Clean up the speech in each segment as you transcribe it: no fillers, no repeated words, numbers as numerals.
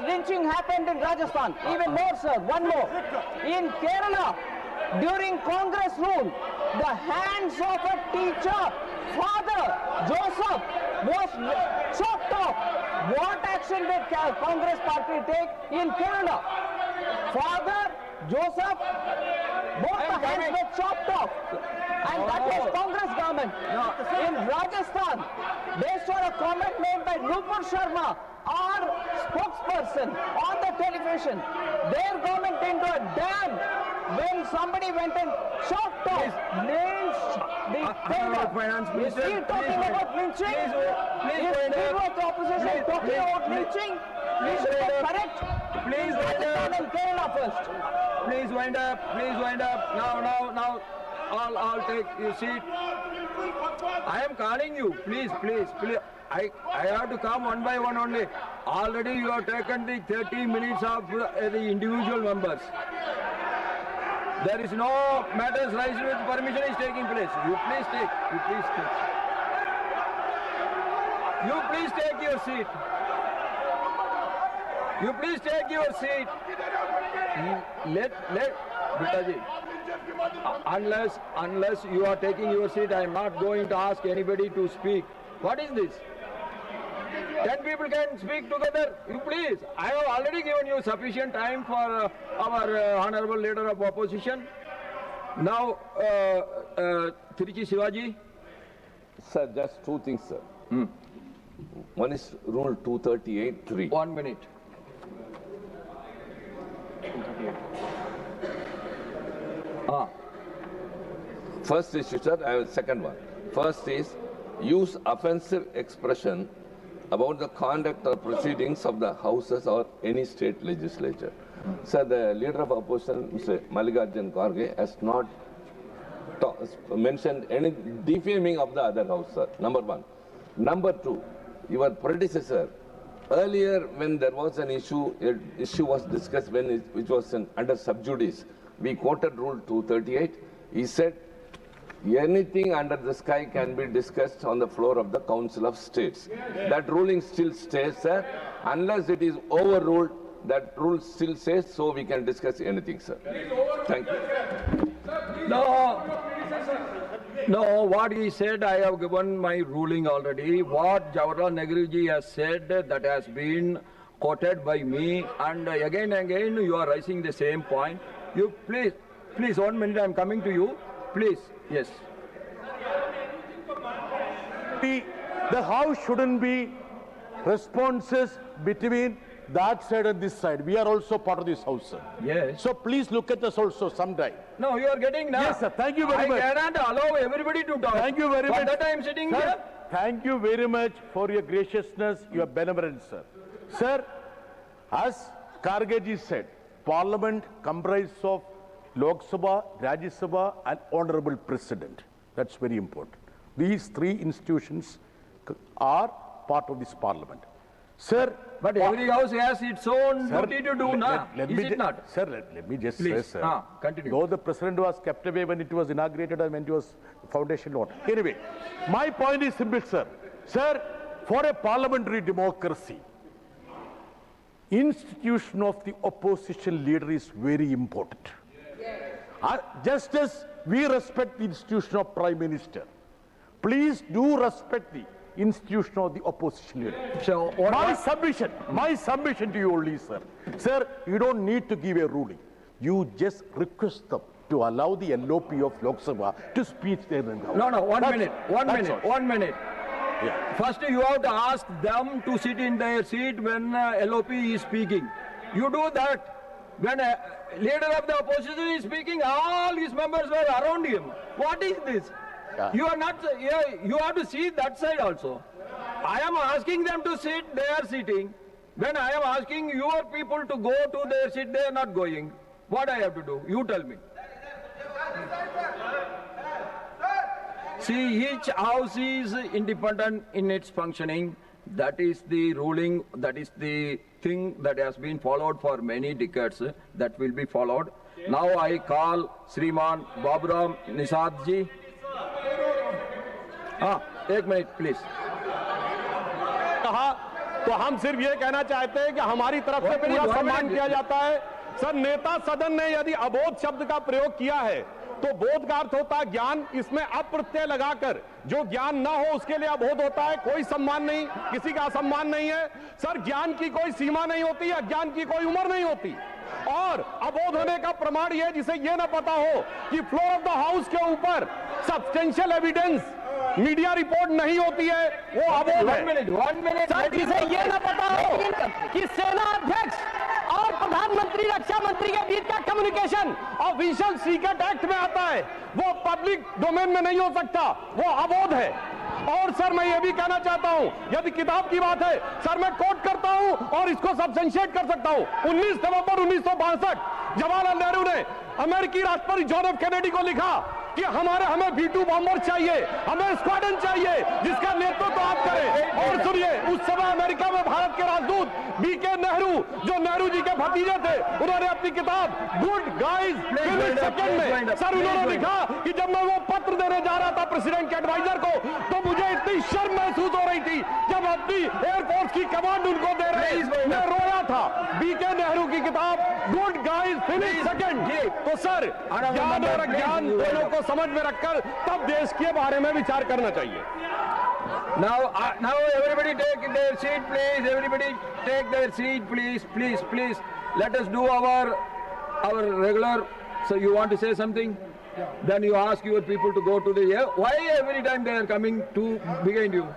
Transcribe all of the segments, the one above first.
lynching happened in Rajasthan. Even more, sir. One more. In Kerala, during Congress rule, the hands of a teacher, Father Joseph, was chopped off. What action did Congress party take in Kerala? Father Joseph, both the hands were chopped off. And that was Congress government. In Rajasthan, based on a comment made by Nupur Sharma, our spokesperson on the television, their government into a dam when somebody went and chopped off, lynched the tailor. Is he talking about lynching? Is Viva the opposition talking about lynching? We should get correct. Please wind Rajasthan up. and Kerala first. Please wind up. Please wind up. Now. I'll take your seat. I am calling you. Please. I have to come one by one only. Already you have taken the 30 minutes of the individual members. There is no matters raised with permission is taking place. You please take. You please take your seat. You please take your seat. Let Bitaji. Unless you are taking your seat, I am not going to ask anybody to speak. What is this? 10 people can speak together. You please. I have already given you sufficient time for our honorable leader of opposition. Now, Tiruchi Shivaji. Sir, just two things, sir. One is Rule 238(3). 1 minute. First issue, sir, I have second one. First is use offensive expression about the conduct or proceedings of the houses or any state legislature. Sir, the leader of opposition, Mr. Mallikarjun Kharge, has not mentioned any defaming of the other house, sir. Number one. Number two, your predecessor, earlier when there was an issue was discussed which was under sub judice. We quoted Rule 238. He said, anything under the sky can be discussed on the floor of the Council of States. That ruling still stays, sir. Unless it is overruled, that rule still says, so we can discuss anything, sir. Thank you. No, what he said, I have given my ruling already. What Jawaharlal Nehru ji has said, that has been quoted by me, and again you are raising the same point. You please 1 minute, I am coming to you. Please, yes. The house shouldn't be responses between that side and this side. We are also part of this house, sir. Yes. So please look at us also sometime. No, you are getting now. Yes, sir. Thank you very much. I cannot allow everybody to talk. Thank you very much. For that I am sitting sir, here. Thank you very much for your graciousness, your benevolence, sir. Sir, as Kharge said, Parliament comprises of Lok Sabha, Rajya Sabha and Honorable President. That's very important. These three institutions are part of this Parliament. Sir, but every house has its own duty to do, na? Is it not? Sir, let me just say, sir. Continue. Though the president was kept away when it was inaugurated and when it was foundation note. Anyway, my point is simple, sir. Sir, for a parliamentary democracy, institution of the opposition leader is very important. Just as we respect the institution of Prime Minister, please do respect the institution of the opposition leader. So, my submission to you only, sir. Sir, you don't need to give a ruling. You just request them to allow the LOP of Lok Sabha to speak there and now. No, one minute. Yeah. First, you have to ask them to sit in their seat when LOP is speaking. You do that. When a leader of the opposition is speaking, all his members were around him. What is this? Yeah. You are not. You have to see that side also. I am asking them to sit. They are sitting. When I am asking your people to go to their seat, they are not going. What I have to do? You tell me. See, each house is independent in its functioning. That is the ruling, that is the thing that has been followed for many decades. That will be followed. Now I call Sriman Baburam Nisad ji. 1 minute, please. तो हम सिर्फ ये कहना चाहते हैं कि हमारी तरफ से पूरा सम्मान किया जाता है। सर, नेता सदन ने यदि अबोध शब्द का प्रयोग किया है तो बोध का अर्थ होता है ज्ञान, इसमें अप्रत्यय लगाकर जो ज्ञान ना हो उसके लिए अबोध होता है। कोई सम्मान नहीं, किसी का असम्मान नहीं है। सर, ज्ञान की कोई सीमा नहीं होती, अज्ञान की कोई उम्र नहीं होती। और अबोध होने का प्रमाण यह, जिसे यह ना पता हो कि फ्लोर ऑफ द हाउस के ऊपर सब्सटेंशियल एविडेंस मीडिया रिपोर्ट नहीं होती है, वो अबोध है। सर, जिसे ये ना पता हो कि सेना अध्यक्ष और प्रधानमंत्री रक्षा मंत्री के बीच का कम्युनिकेशन ऑफिशियल सीक्रेट एक्ट में आता है, वो पब्लिक डोमेन में नहीं हो सकता, वो अबोध है। और सर, मैं ये भी कहना चाहता हूं, यदि किताब की बात है सर, मैं कोट करता हूं और इसको सब्सटेंशिएट कर सकता हूं। 19 नवंबर 1962 जवाहरलाल नेहरू ने अमेरिकी राष्ट्रपति जॉन एफ कैनेडी को लिखा कि हमें B-2 बॉम्बर चाहिए, हमें स्क्वाड्रन चाहिए जिसका नेतृत्व तो आप करें। और सुनिए, उस समय अमेरिका में भारत के राजदूत B.K. नेहरू, जो नेहरू जी के भतीजे थे, उन्होंने अपनी किताब गुड गाइज फिनिश सेकंड में सर उन्होंने लिखा कि जब मैं वो पत्र देने जा रहा था प्रेसिडेंट के एडवाइजर को, तो मुझे इतनी शर्म महसूस हो रही थी जब अपनी एयरफोर्स की कमांड उनको दे रहे, मैं रोया था। B.K. नेहरू की किताब गुड गाइज फिनिश सेकंड। तो सर, ज्ञान और अज्ञान दोनों को समझ में रखकर तब देश के बारे में विचार करना चाहिए। Now everybody take their seat, please. Everybody take their seat, please, please, please. Let us do our regular. So you want to say something? Then you ask your people to go to the. Why every time they are coming to behind you?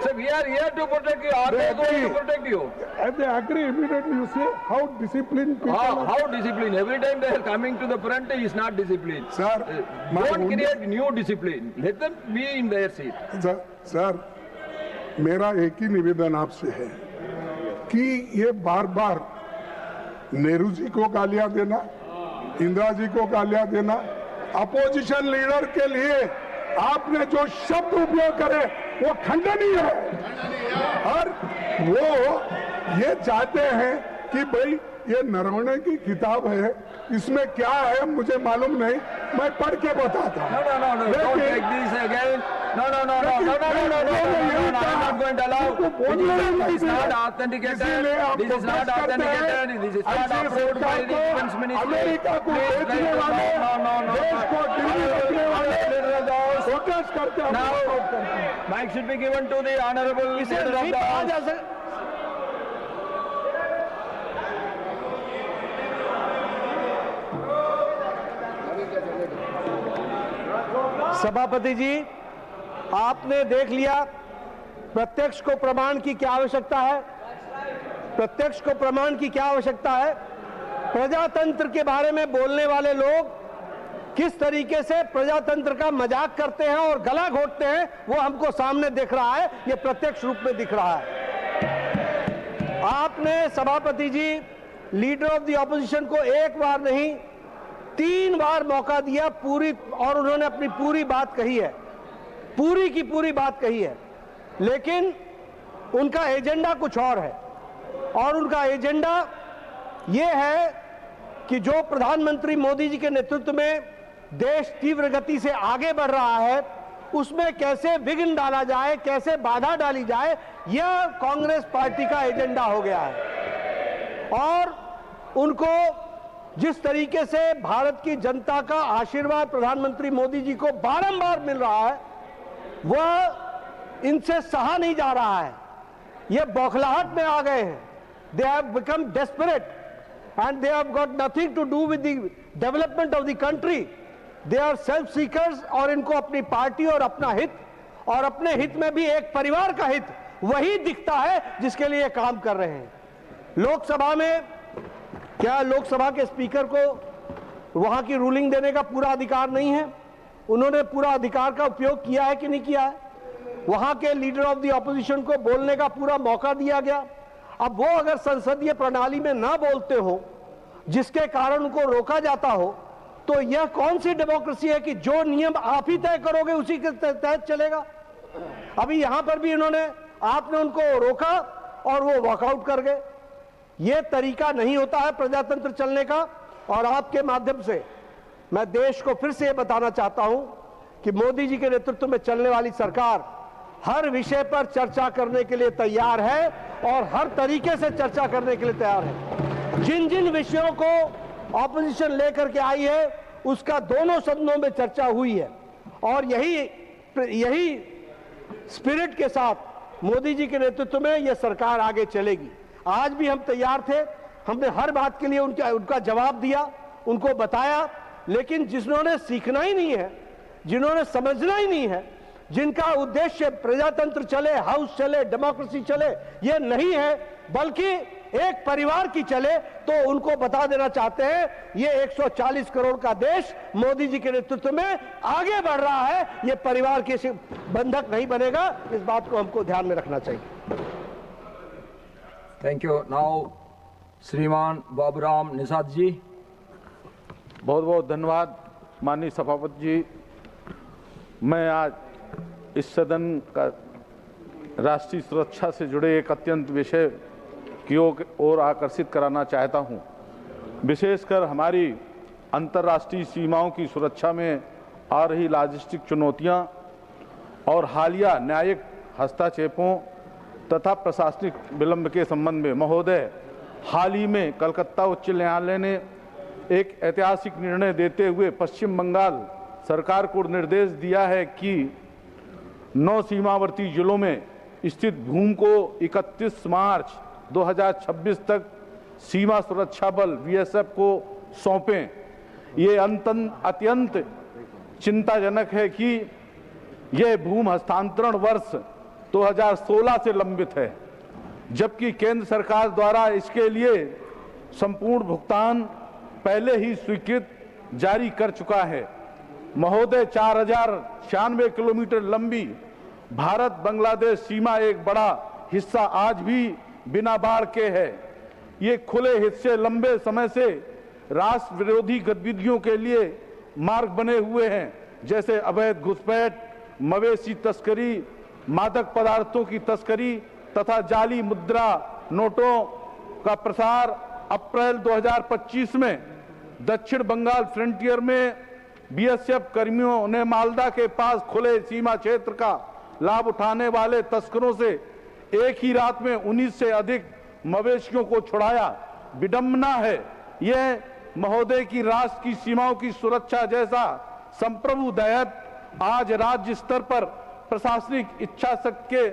So we are here to protect you. Are they going to protect you? And they agree immediately. You see how disciplined people are. How discipline? Every time they are coming to the front is not discipline. Sir, don't create new discipline. Let them be in their seat. Sir, मेरा एक ही निवेदन आपसे है कि ये बार बार नेहरू जी को गालियां देना, इंदिरा जी को गालियां देना, अपोजिशन लीडर के लिए आपने जो शब्द उपयोग करे वो खंडनीय है। और वो ये चाहते हैं कि भाई ये नरवणे की किताब है, इसमें क्या है मुझे मालूम नहीं, मैं पढ़ के बताता हूँ। No, don't take this again. No, I'm not going to allow. This is not authenticated. This is not authenticated. This is not approved by the defense ministry. America को बेचने वाले, देश को दिल्ली रखने वाले प्रोटेस्ट करते हैं। Now, mic should be given to the honorable leader of the House. सभापति जी, आपने देख लिया प्रत्यक्ष को प्रमाण की क्या आवश्यकता है। प्रत्यक्ष को प्रमाण की क्या आवश्यकता है। प्रजातंत्र के बारे में बोलने वाले लोग किस तरीके से प्रजातंत्र का मजाक करते हैं और गला घोटते हैं, वो हमको सामने दिख रहा है, ये प्रत्यक्ष रूप में दिख रहा है। आपने सभापति जी लीडर ऑफ द ऑपोजिशन को एक बार नहीं 3 बार मौका दिया पूरी, और उन्होंने अपनी पूरी बात कही है, पूरी की पूरी बात कही है, लेकिन उनका एजेंडा कुछ और है। और उनका एजेंडा यह है कि जो प्रधानमंत्री मोदी जी के नेतृत्व में देश तीव्र गति से आगे बढ़ रहा है, उसमें कैसे विघ्न डाला जाए, कैसे बाधा डाली जाए, यह कांग्रेस पार्टी का एजेंडा हो गया है। और उनको जिस तरीके से भारत की जनता का आशीर्वाद प्रधानमंत्री मोदी जी को बारंबार मिल रहा है, वह इनसे सहा नहीं जा रहा है। ये बौखलाहट में आ गए हैं। They have become desperate and they have got nothing to do with the development of the country. They are self seekers, और इनको अपनी पार्टी और अपना हित, और अपने हित में भी एक परिवार का हित, वही दिखता है जिसके लिए काम कर रहे हैं। लोकसभा में क्या लोकसभा के स्पीकर को वहां की रूलिंग देने का पूरा अधिकार नहीं है? उन्होंने पूरा अधिकार का उपयोग किया है कि नहीं किया है? वहां के लीडर ऑफ द ऑपोजिशन को बोलने का पूरा मौका दिया गया। अब वो अगर संसदीय प्रणाली में ना बोलते हो, जिसके कारण उनको रोका जाता हो, तो यह कौन सी डेमोक्रेसी है कि जो नियम आप ही तय करोगे उसी के तहत चलेगा? अभी यहां पर भी आपने उनको रोका और वो वॉकआउट कर गए। यह तरीका नहीं होता है प्रजातंत्र चलने का। और आपके माध्यम से मैं देश को फिर से यह बताना चाहता हूं कि मोदी जी के नेतृत्व में चलने वाली सरकार हर विषय पर चर्चा करने के लिए तैयार है और हर तरीके से चर्चा करने के लिए तैयार है। जिन जिन विषयों को ऑपोजिशन लेकर के आई है उसका दोनों सदनों में चर्चा हुई है और यही स्पिरिट के साथ मोदी जी के नेतृत्व में यह सरकार आगे चलेगी। आज भी हम तैयार थे, हमने हर बात के लिए उनका जवाब दिया, उनको बताया, लेकिन जिन्होंने सीखना ही नहीं है, जिन्होंने समझना ही नहीं है, जिनका उद्देश्य प्रजातंत्र चले, हाउस चले, डेमोक्रेसी चले, ये नहीं है बल्कि एक परिवार की चले, तो उनको बता देना चाहते हैं ये 140 करोड़ का देश मोदी जी के नेतृत्व में आगे बढ़ रहा है, ये परिवार के बंधक नहीं बनेगा। इस बात को हमको ध्यान में रखना चाहिए। Thank you. नाउ श्रीमान बाबूराम निषाद जी। बहुत बहुत धन्यवाद माननीय सभापति जी। मैं आज इस सदन का राष्ट्रीय सुरक्षा से जुड़े एक अत्यंत विषय की ओर आकर्षित कराना चाहता हूं। विशेषकर हमारी अंतर्राष्ट्रीय सीमाओं की सुरक्षा में आ रही लॉजिस्टिक चुनौतियां और हालिया न्यायिक हस्तक्षेपों तथा प्रशासनिक विलंब के संबंध में महोदय, हाल ही में कलकत्ता उच्च न्यायालय ने एक ऐतिहासिक निर्णय देते हुए पश्चिम बंगाल सरकार को निर्देश दिया है कि 9 सीमावर्ती जिलों में स्थित भूमि को 31 मार्च 2026 तक सीमा सुरक्षा बल बीएसएफ को सौंपें। ये अत्यंत चिंताजनक है कि यह भूमि हस्तांतरण वर्ष 2016 से लंबित है, जबकि केंद्र सरकार द्वारा इसके लिए संपूर्ण भुगतान पहले ही स्वीकृत जारी कर चुका है। महोदय, 4096 किलोमीटर लंबी भारत बांग्लादेश सीमा एक बड़ा हिस्सा आज भी बिना बाढ़ के है। ये खुले हिस्से लंबे समय से राष्ट्र विरोधी गतिविधियों के लिए मार्ग बने हुए हैं, जैसे अवैध घुसपैठ, मवेशी तस्करी, मादक पदार्थों की तस्करी तथा जाली मुद्रा नोटों का प्रसार। अप्रैल 2025 में दक्षिण बंगाल फ्रंटियर में बीएसएफ कर्मियों ने मालदा के पास खुले सीमा क्षेत्र का लाभ उठाने वाले तस्करों से एक ही रात में 19 से अधिक मवेशियों को छुड़ाया। विडंबना है यह महोदय की राष्ट्र की सीमाओं की सुरक्षा जैसा संप्रभु दायित्व आज राज्य स्तर पर प्रशासनिक इच्छा शक्ति के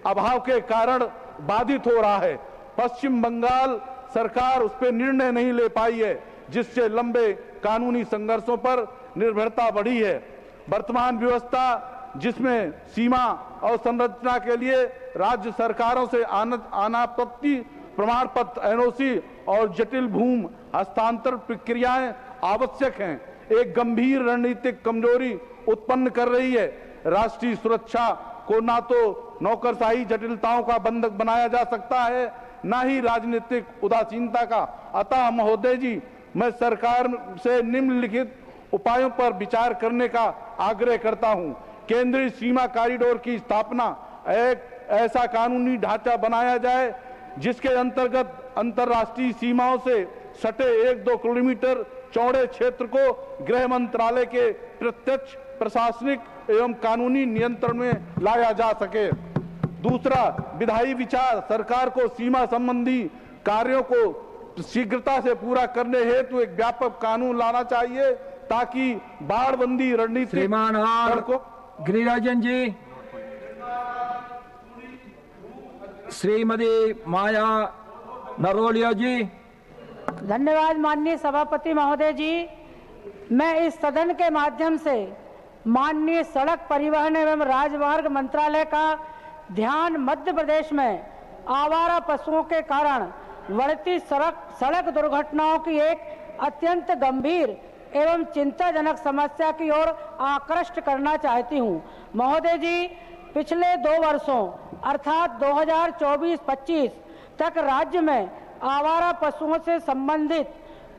अभाव के कारण बाधित हो रहा है। पश्चिम बंगाल सरकार उस पर निर्णय नहीं ले पाई है, जिससे लंबे कानूनी संघर्षों पर निर्भरता बढ़ी है। वर्तमान व्यवस्था जिसमें सीमा और संरचना के लिए राज्य सरकारों से अनापत्ति प्रमाण पत्र, एनओसी और जटिल भूमि हस्तांतरण प्रक्रियाएं आवश्यक हैं, एक गंभीर रणनीतिक कमजोरी उत्पन्न कर रही है। राष्ट्रीय सुरक्षा को ना तो नौकरशाही जटिलताओं का बंधक बनाया जा सकता है, ना ही राजनीतिक उदासीनता का। अतः महोदय जी, मैं सरकार से निम्नलिखित उपायों पर विचार करने का आग्रह करता हूं। केंद्रीय सीमा कॉरिडोर की स्थापना, एक ऐसा कानूनी ढांचा बनाया जाए जिसके अंतर्गत अंतर्राष्ट्रीय सीमाओं से सटे 1-2 किलोमीटर चौड़े क्षेत्र को गृह मंत्रालय के प्रत्यक्ष प्रशासनिक एवं कानूनी नियंत्रण में लाया जा सके। दूसरा, विधायी विचार, सरकार को सीमा संबंधी कार्यों को शीघ्रता से पूरा करने हेतु एक व्यापक कानून लाना चाहिए ताकि बाढ़बंदी रणनीति। गिरिराजन जी, श्रीमती माया नरोलिया जी। धन्यवाद माननीय सभापति महोदय जी। मैं इस सदन के माध्यम से माननीय सड़क परिवहन एवं राजमार्ग मंत्रालय का ध्यान मध्य प्रदेश में आवारा पशुओं के कारण बढ़ती सड़क दुर्घटनाओं की एक अत्यंत गंभीर एवं चिंताजनक समस्या की ओर आकृष्ट करना चाहती हूं। महोदय जी, पिछले 2 वर्षों अर्थात 2024-25 तक राज्य में आवारा पशुओं से संबंधित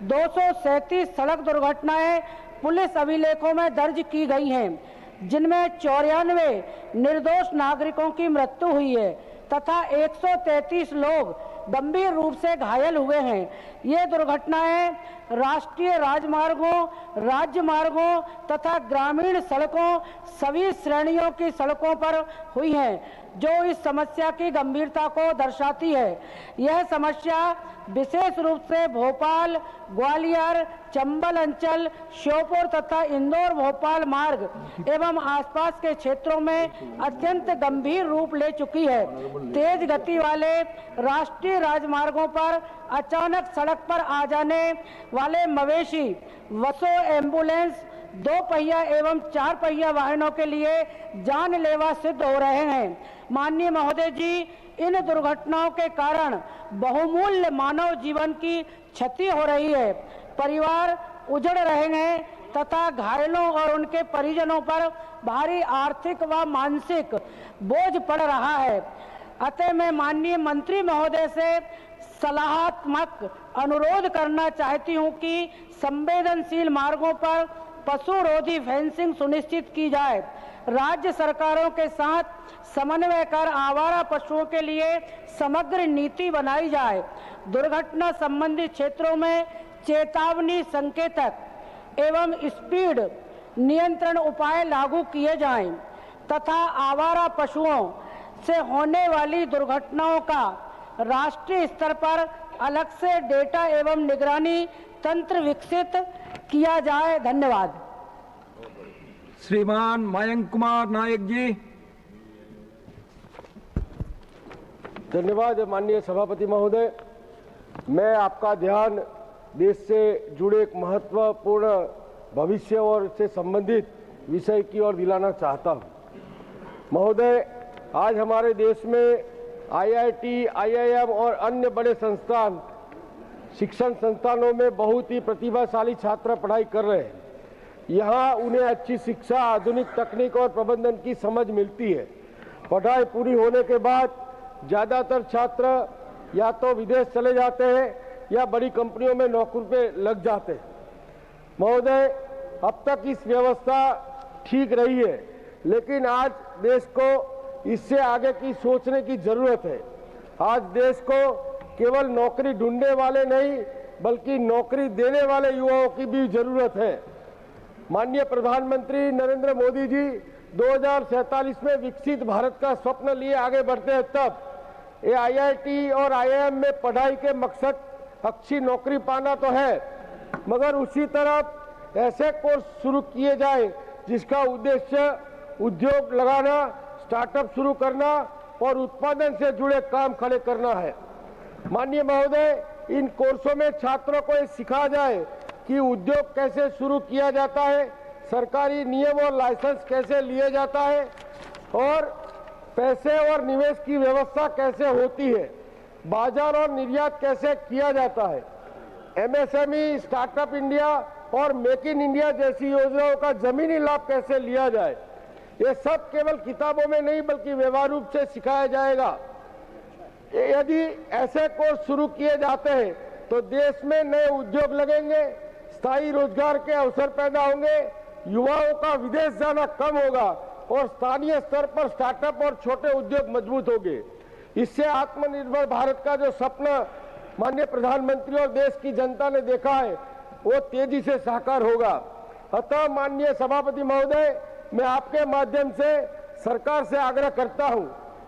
237 सड़क दुर्घटनाएं पुलिस अभिलेखों में दर्ज की गई हैं, जिनमें 94 निर्दोष नागरिकों की मृत्यु हुई है तथा 133 लोग गंभीर रूप से घायल हुए हैं। ये दुर्घटनाएं राष्ट्रीय राजमार्गों, राज्य मार्गों तथा ग्रामीण सड़कों सभी श्रेणियों की सड़कों पर हुई हैं, जो इस समस्या की गंभीरता को दर्शाती है। यह समस्या विशेष रूप से भोपाल, ग्वालियर, चंबल अंचल, श्योपुर तथा इंदौर भोपाल मार्ग एवं आसपास के क्षेत्रों में अत्यंत गंभीर रूप ले चुकी है। तेज गति वाले राष्ट्रीय राजमार्गों पर अचानक सड़क पर आ जाने वाले मवेशी, बसों, एम्बुलेंस, 2 पहिया एवं 4 पहिया वाहनों के लिए जानलेवा सिद्ध हो रहे हैं। माननीय महोदय जी, इन दुर्घटनाओं के कारण बहुमूल्य मानव जीवन की क्षति हो रही है, परिवार उजड़ रहे हैं तथा घायलों और उनके परिजनों पर भारी आर्थिक व मानसिक बोझ पड़ रहा है। अतः मैं माननीय मंत्री महोदय से सलाहात्मक अनुरोध करना चाहती हूं कि संवेदनशील मार्गों पर पशुरोधी फेंसिंग सुनिश्चित की जाए। राज्य सरकारों के साथ समन्वय कर आवारा पशुओं के लिए समग्र नीति बनाई जाए। दुर्घटना संबंधित क्षेत्रों में चेतावनी संकेतक एवं स्पीड नियंत्रण उपाय लागू किए जाएं तथा आवारा पशुओं से होने वाली दुर्घटनाओं का राष्ट्रीय स्तर पर अलग से डेटा एवं निगरानी तंत्र विकसित किया जाए। धन्यवाद। श्रीमान मयंक कुमार नायक जी। धन्यवाद माननीय सभापति महोदय। मैं आपका ध्यान देश से जुड़े एक महत्वपूर्ण भविष्य और इससे संबंधित विषय की ओर दिलाना चाहता हूं। महोदय, आज हमारे देश में IIT, IIM और अन्य बड़े संस्थान, शिक्षण संस्थानों में बहुत ही प्रतिभाशाली छात्र पढ़ाई कर रहे हैं। यहाँ उन्हें अच्छी शिक्षा, आधुनिक तकनीक और प्रबंधन की समझ मिलती है। पढ़ाई पूरी होने के बाद ज़्यादातर छात्र या तो विदेश चले जाते हैं या बड़ी कंपनियों में नौकरी पे लग जाते हैं। महोदय, अब तक इस व्यवस्था ठीक रही है, लेकिन आज देश को इससे आगे की सोचने की जरूरत है। आज देश को केवल नौकरी ढूंढने वाले नहीं, बल्कि नौकरी देने वाले युवाओं की भी जरूरत है। माननीय प्रधानमंत्री नरेंद्र मोदी जी 2047 में विकसित भारत का स्वप्न लिए आगे बढ़ते हैं, तब ये IIT और IIM में पढ़ाई के मकसद अच्छी नौकरी पाना तो है, मगर उसी तरफ ऐसे कोर्स शुरू किए जाए जिसका उद्देश्य उद्योग लगाना, स्टार्टअप शुरू करना और उत्पादन से जुड़े काम खड़े करना है। माननीय महोदय, इन कोर्सों में छात्रों को ये सिखाया जाए कि उद्योग कैसे शुरू किया जाता है, सरकारी नियम और लाइसेंस कैसे लिए जाता है और पैसे और निवेश की व्यवस्था कैसे होती है, बाजार और निर्यात कैसे किया जाता है, MSME, स्टार्टअप इंडिया और मेक इन इंडिया जैसी योजनाओं का जमीनी लाभ कैसे लिया जाए। ये सब केवल किताबों में नहीं बल्कि व्यवहार रूप से सिखाया जाएगा। यदि ऐसे कोर्स शुरू किए जाते हैं तो देश में नए उद्योग लगेंगे, स्थायी रोजगार के अवसर पैदा होंगे, युवाओं का विदेश जाना कम होगा और स्थानीय स्तर पर स्टार्टअप और छोटे उद्योग मजबूत होंगे। इससे आत्मनिर्भर भारत का जो सपना माननीय प्रधानमंत्री और देश की जनता ने देखा है वो तेजी से साकार होगा। अतः माननीय सभापति महोदय, मैं आपके माध्यम से सरकार से आग्रह करता हूं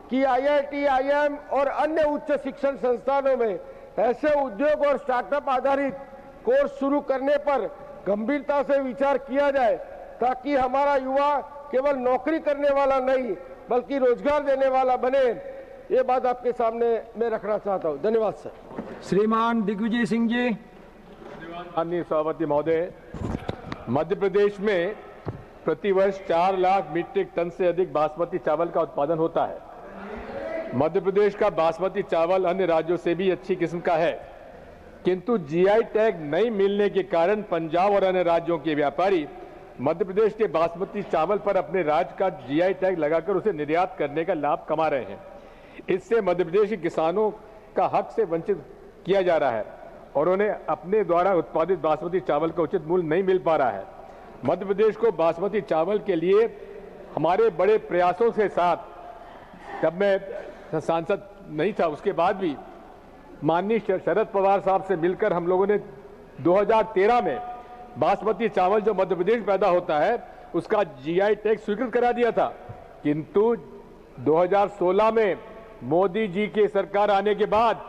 कि IIT, IIM और अन्य उच्च शिक्षण संस्थानों में ऐसे उद्योग और स्टार्टअप आधारित कोर्स शुरू करने पर गंभीरता से विचार किया जाए, ताकि हमारा युवा केवल नौकरी करने वाला नहीं बल्कि रोजगार देने वाला बने। ये बात आपके सामने मैं रखना चाहता हूँ। धन्यवाद सर। श्रीमान दिग्विजय सिंह जी। माननीय सभापति महोदय, मध्य प्रदेश में प्रतिवर्ष 4 लाख मीट्रिक टन से अधिक बासमती चावल का उत्पादन होता है। मध्य प्रदेश का बासमती चावल अन्य राज्यों से भी अच्छी किस्म का है, किंतु GI टैग नहीं मिलने के कारण पंजाब और अन्य राज्यों के व्यापारी मध्य प्रदेश के बासमती चावल पर अपने राज्य का GI टैग लगाकर उसे निर्यात करने का लाभ कमा रहे हैं। इससे मध्य प्रदेश के किसानों का हक से वंचित किया जा रहा है और उन्हें अपने द्वारा उत्पादित बासमती चावल का उचित मूल्य नहीं मिल पा रहा है। मध्य प्रदेश को बासमती चावल के लिए हमारे बड़े प्रयासों के साथ, जब मैं सांसद नहीं था उसके बाद भी माननीय शरद पवार साहब से मिलकर हम लोगों ने 2013 में बासमती चावल जो मध्य प्रदेश पैदा होता है उसका जीआई टैग स्वीकृत करा दिया था, किंतु 2016 में मोदी जी की सरकार आने के बाद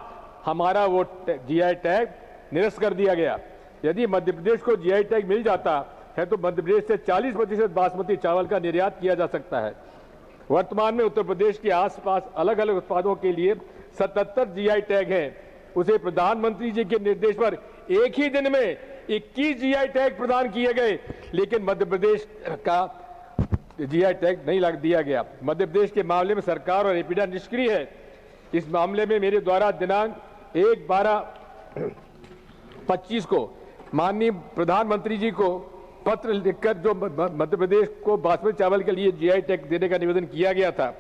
हमारा वो जीआई टैग निरस्त कर दिया गया। यदि मध्य प्रदेश को जीआई टैग मिल जाता है तो मध्य प्रदेश से 40% बासमती चावल का निर्यात किया जा सकता है। वर्तमान में उत्तर प्रदेश के आसपास अलग अलग उत्पादों के लिए 77 जीआई टैग हैं। उसे प्रधानमंत्री जी के निर्देश पर एक ही दिन में 21 जीआई टैग प्रदान किए गए, लेकिन मध्य प्रदेश का जीआई टैग नहीं लग दिया गया। मध्य प्रदेश के मामले में सरकार और एपीडा निष्क्रिय है। इस मामले में मेरे द्वारा दिनांक 1/12/25 को माननीय प्रधानमंत्री जी को पत्र लिखकर जो मध्य प्रदेश को बासमती चावल के लिए जीआई टैग देने का निवेदन किया गया था,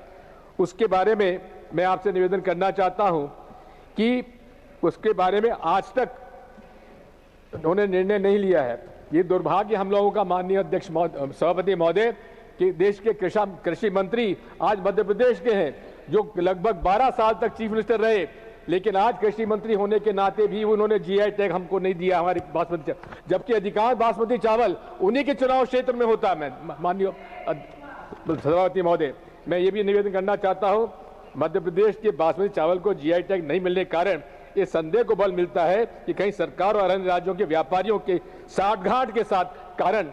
उसके बारे में मैं आपसे निवेदन करना चाहता हूं कि उसके बारे में आज तक उन्होंने निर्णय नहीं लिया है। ये दुर्भाग्य हम लोगों का माननीय अध्यक्ष सभापति महोदय कि देश के कृषि मंत्री आज मध्य प्रदेश के हैं, जो लगभग 12 साल तक चीफ मिनिस्टर रहे, लेकिन आज कृषि मंत्री होने के नाते भी उन्होंने जीआई टैग हमको नहीं दिया हमारी बासमती चावल, जबकि अधिकांश बासमती चावल उन्हीं के चुनाव क्षेत्र में होता है। मैं माननीय सभापति महोदय, मैं ये भी निवेदन करना चाहता हूं, मध्य प्रदेश के बासमती चावल को जीआई टैग नहीं मिलने के कारण इस संदेह को बल मिलता है कि कहीं सरकार और अन्य राज्यों के व्यापारियों के साठगांठ के साथ कारण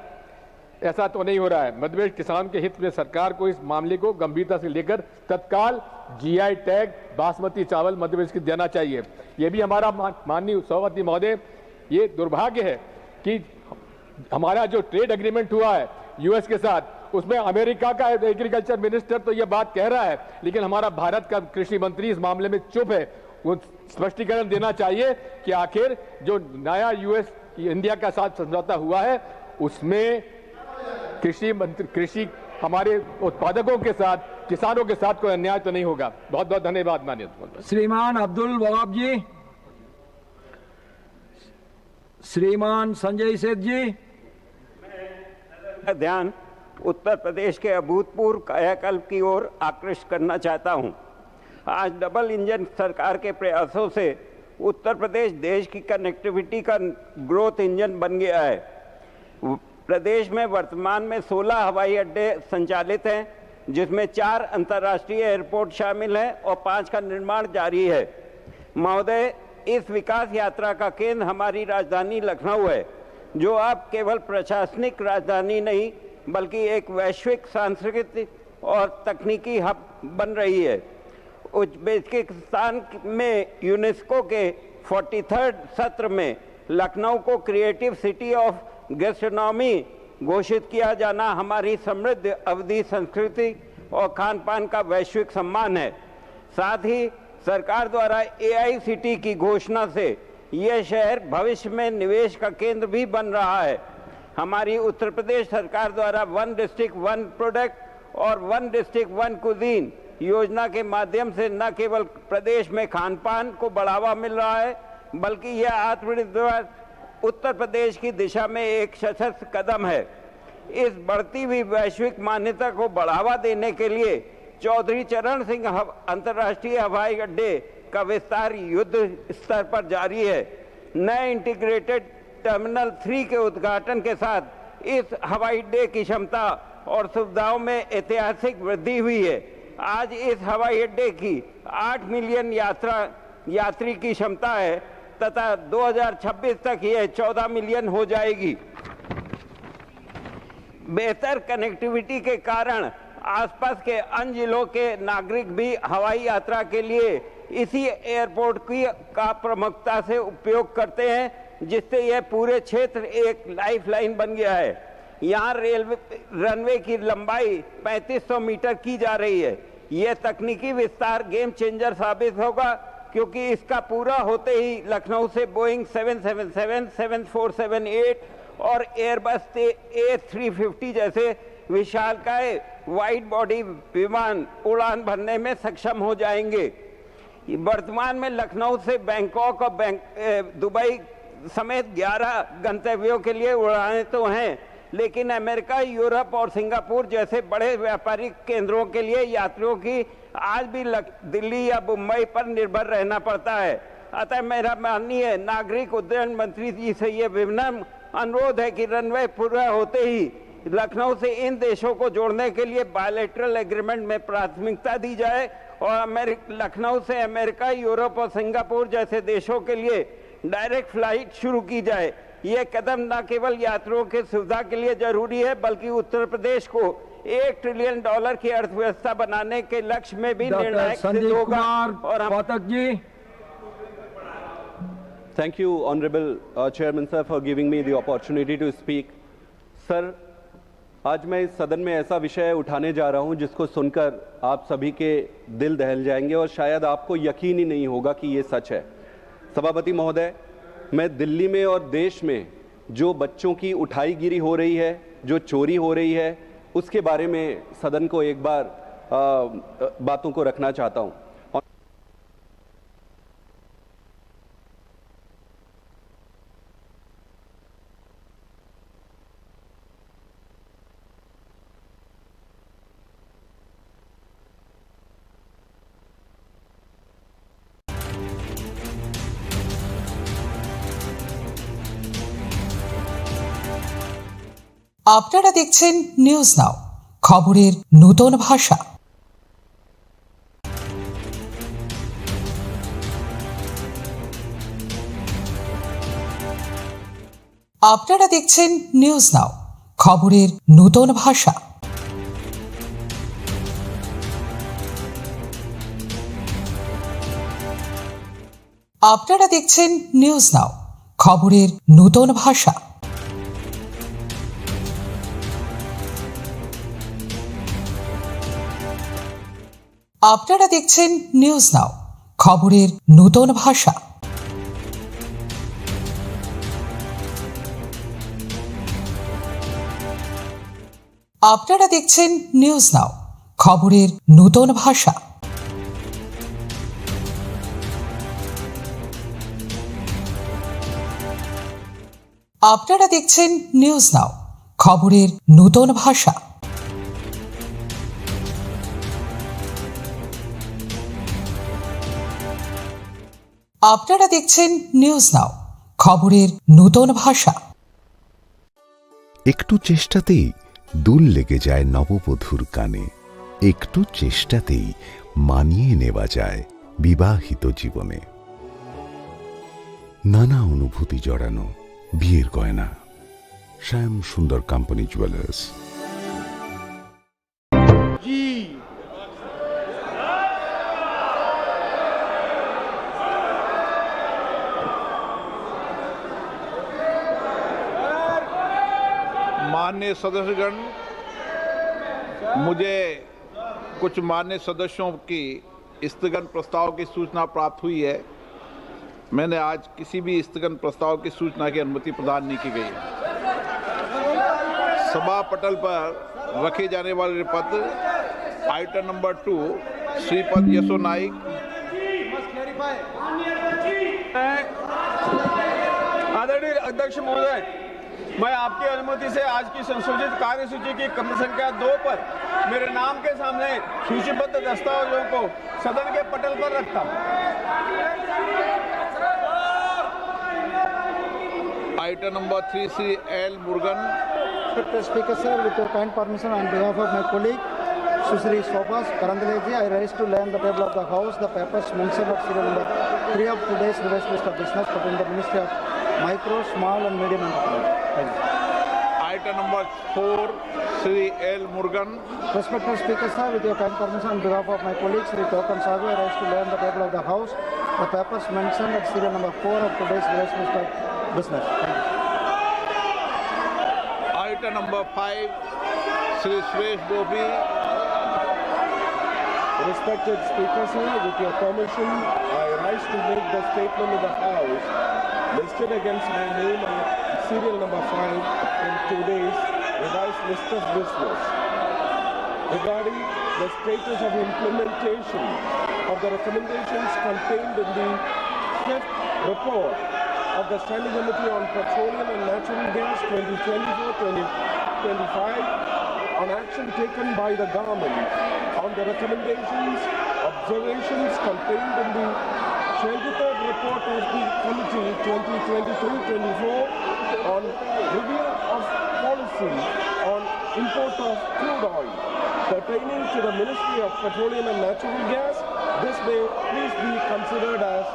ऐसा तो नहीं हो रहा है। मध्य प्रदेश किसान के हित में सरकार को इस मामले को गंभीरता से लेकर तत्काल जीआई टैग बासमती चावल मध्य प्रदेश को देना चाहिए। ये भी हमारा माननीय सभापति महोदय, ये दुर्भाग्य है कि हमारा जो ट्रेड एग्रीमेंट हुआ है यूएस के साथ, उसमें अमेरिका का एग्रीकल्चर मिनिस्टर तो ये बात कह रहा है, लेकिन हमारा भारत का कृषि मंत्री इस मामले में चुप है। वो स्पष्टीकरण देना चाहिए कि आखिर जो नया यूएस इंडिया का साथ समझौता हुआ है उसमें कृषि हमारे उत्पादकों के साथ, किसानों के साथ कोई अन्याय तो नहीं होगा। बहुत बहुत धन्यवाद माननीय श्रीमान अब्दुल वहाब जी, श्रीमान संजय सेठ जी। ध्यान उत्तर प्रदेश के अभूतपूर्व कायाकल्प की ओर आकृष्ट करना चाहता हूं। आज डबल इंजन सरकार के प्रयासों से उत्तर प्रदेश देश की कनेक्टिविटी का ग्रोथ इंजन बन गया है। प्रदेश में वर्तमान में 16 हवाई अड्डे संचालित हैं, जिसमें 4 अंतर्राष्ट्रीय एयरपोर्ट शामिल हैं और 5 का निर्माण जारी है। महोदय, इस विकास यात्रा का केंद्र हमारी राजधानी लखनऊ है, जो अब केवल प्रशासनिक राजधानी नहीं बल्कि एक वैश्विक सांस्कृतिक और तकनीकी हब बन रही है। उज्बेकिस्तान में यूनेस्को के 43rd सत्र में लखनऊ को क्रिएटिव सिटी ऑफ गैस्ट्रोनॉमी घोषित किया जाना हमारी समृद्ध अवधि संस्कृति और खान पान का वैश्विक सम्मान है। साथ ही सरकार द्वारा AICT की घोषणा से यह शहर भविष्य में निवेश का केंद्र भी बन रहा है। हमारी उत्तर प्रदेश सरकार द्वारा 1 डिस्ट्रिक्ट 1 प्रोडक्ट और 1 डिस्ट्रिक्ट 1 कुजीन योजना के माध्यम से न केवल प्रदेश में खान पान को बढ़ावा मिल रहा है, बल्कि यह आत्मनिर्भर उत्तर प्रदेश की दिशा में एक सशक्त कदम है। इस बढ़ती हुई वैश्विक मान्यता को बढ़ावा देने के लिए चौधरी चरण सिंह अंतर्राष्ट्रीय हवाई अड्डे का विस्तार युद्ध स्तर पर जारी है। नए इंटीग्रेटेड टर्मिनल 3 के उद्घाटन के साथ इस हवाई अड्डे की क्षमता और सुविधाओं में ऐतिहासिक वृद्धि हुई है। आज इस हवाई अड्डे की 8 मिलियन यात्री की क्षमता है तथा 2026 तक यह 14 मिलियन हो जाएगी। बेहतर कनेक्टिविटी के कारण आसपास के अन्य जिलों के नागरिक भी हवाई यात्रा के लिए इसी एयरपोर्ट का प्रमुखता से उपयोग करते हैं, जिससे यह पूरे क्षेत्र एक लाइफलाइन बन गया है। यहाँ रनवे की लंबाई 3500 मीटर की जा रही है। यह तकनीकी विस्तार गेम चेंजर साबित होगा, क्योंकि इसका पूरा होते ही लखनऊ से बोइंग 777, 7478 और एयरबस A350 जैसे विशालकाय वाइड बॉडी विमान उड़ान भरने में सक्षम हो जाएंगे। वर्तमान में लखनऊ से बैंकॉक और दुबई समेत 11 गंतव्यों के लिए उड़ानें तो हैं, लेकिन अमेरिका, यूरोप और सिंगापुर जैसे बड़े व्यापारिक केंद्रों के लिए यात्रियों की आज भी दिल्ली या मुंबई पर निर्भर रहना पड़ता है। अतः मेरा माननीय नागरिक उड्डयन मंत्री जी से ये विनम्र अनुरोध है कि रनवे पूरा होते ही लखनऊ से इन देशों को जोड़ने के लिए बायलैटरल एग्रीमेंट में प्राथमिकता दी जाए और लखनऊ से अमेरिका, यूरोप और सिंगापुर जैसे देशों के लिए डायरेक्ट फ्लाइट शुरू की जाए। ये कदम न केवल यात्रियों की सुविधा के लिए जरूरी है बल्कि उत्तर प्रदेश को $1 ट्रिलियन की अर्थव्यवस्था बनाने के लक्ष्य में भी निर्णायक सिद्ध होगा। और Pathak ji, Thank you, Honorable Chairman Sir, for giving me the opportunity to speak. Sir, आज मैं इस सदन में ऐसा विषय उठाने जा रहा हूं जिसको सुनकर आप सभी के दिल दहल जाएंगे और शायद आपको यकीन ही नहीं होगा कि ये सच है। सभापति महोदय, मैं दिल्ली में और देश में जो बच्चों की उठाईगिरी हो रही है, जो चोरी हो रही है, उसके बारे में सदन को एक बार बातों को रखना चाहता हूं। আপনারা দেখছেন নিউজ নাও, খবরের নতুন ভাষা। আপনারা দেখছেন নিউজ নাও, খবরের নতুন ভাষা। আপনারা দেখছেন নিউজ নাও, খবরের নতুন ভাষা। আপনারা দেখছেন নিউজ নাও, খবরের নতুন ভাষা। আপনারা দেখছেন নিউজ নাও, খবরের নতুন ভাষা। আপনারা দেখছেন নিউজ নাও, খবরের নতুন ভাষা। আপনারা দেখছেন নিউজ নাও, খবরের নতুন ভাষা। একটু চেষ্টাতেই দুল লেগে যায় নববধূর কানে, একটু চেষ্টাতেই মানিয়ে নেওয়া যায় বিবাহিত জীবনে। নানা অনুভূতি জড়ানো বিয়ের গয়না। শ্যাম সুন্দর কোম্পানি জুয়েলার্স। माननीय सदस्यगण, मुझे कुछ माननीय सदस्यों की स्थगन प्रस्ताव की सूचना प्राप्त हुई है। मैंने आज किसी भी स्थगन प्रस्ताव की सूचना की अनुमति प्रदान नहीं की गई है। सभा पटल पर रखे जाने वाले पद आइटम नंबर 2 श्रीपद यशो नाइक, आदरणीय अध्यक्ष महोदय, मैं आपकी अनुमति से आज की संशोधित कार्यसूची की क्रम संख्या 2 पर मेरे नाम के सामने सूचीबद्ध दस्तावेजों को सदन के पटल पर रखता हूं। Item number 3 Shri L Murugan. Speaker sir, with your kind permission, on behalf of my colleague Sushri Shobhas Karandaleji, I rise to lay on the table of the House the papers mentioned at serial number 3 of today's revised list of business put in the Ministry of Micro, Small and Medium Enterprise. Item number 4, Shri L. Murugan. Respected Speaker sir, with your kind permission, on behalf of my colleague Shri Tokan Sagu, I rise to lay on the table of the House the papers mentioned at serial number 4 of today's revised list of business. Item number 5, Shri Suresh Gopi. Respected Speaker sir, with your permission, I rise to make the statement in the House listed against my name on serial number 5 in today's revised list of business regarding the status of implementation of the recommendations contained in the 5th report of the Standing Committee on Petroleum and Natural Gas 2024-2025 on action taken by the government on the recommendations, observations contained in the 23rd report of the committee 2023-24 on review of policy on import of crude oil pertaining to the Ministry of Petroleum and Natural Gas. This may please be considered as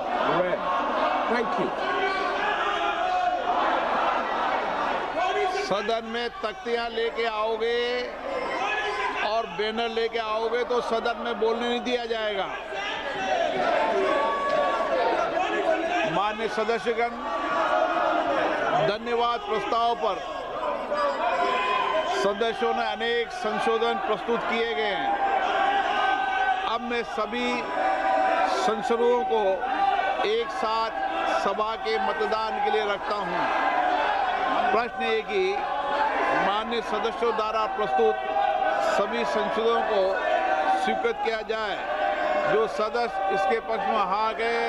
read. Thank you. सदन में तख्तियां लेके आओगे और banner लेके आओगे तो सदन में बोलने नहीं दिया जाएगा। माननीय सदस्यगण, धन्यवाद प्रस्ताव पर सदस्यों ने अनेक संशोधन प्रस्तुत किए गए हैं। अब मैं सभी संशोधनों को एक साथ सभा के मतदान के लिए रखता हूं। प्रश्न ये कि माननीय सदस्यों द्वारा प्रस्तुत सभी संशोधनों को स्वीकृत किया जाए। जो सदस्य इसके पक्ष में हाँ गए,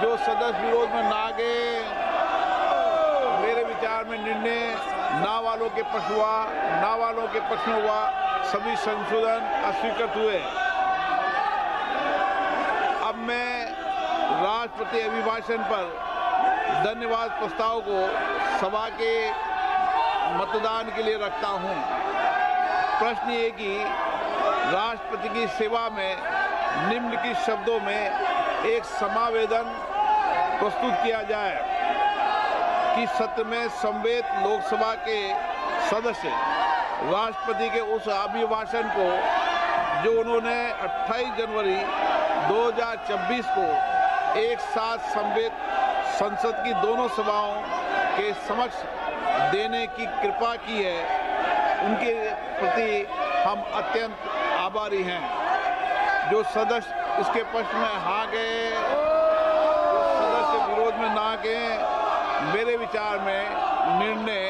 जो सदस्य विरोध में ना गए, मेरे विचार में निर्णय ना वालों के पक्ष हुआ, ना वालों के पक्ष में हुआ, सभी संशोधन अस्वीकृत हुए। अब मैं राष्ट्रपति अभिभाषण पर धन्यवाद प्रस्ताव को सभा के मतदान के लिए रखता हूं। प्रश्न ये कि राष्ट्रपति की सेवा में निम्नलिखित शब्दों में एक समावेदन प्रस्तुत किया जाए कि सत्र में समवेत लोकसभा के सदस्य राष्ट्रपति के उस अभिभाषण को जो उन्होंने 28 जनवरी 2024 को एक साथ समवेत संसद की दोनों सभाओं के समक्ष देने की कृपा की है, उनके प्रति हम अत्यंत आभारी हैं। जो सदस्य इसके पक्ष में हाँ गए, जो सदस्य विरोध में ना गए, मेरे विचार में निर्णय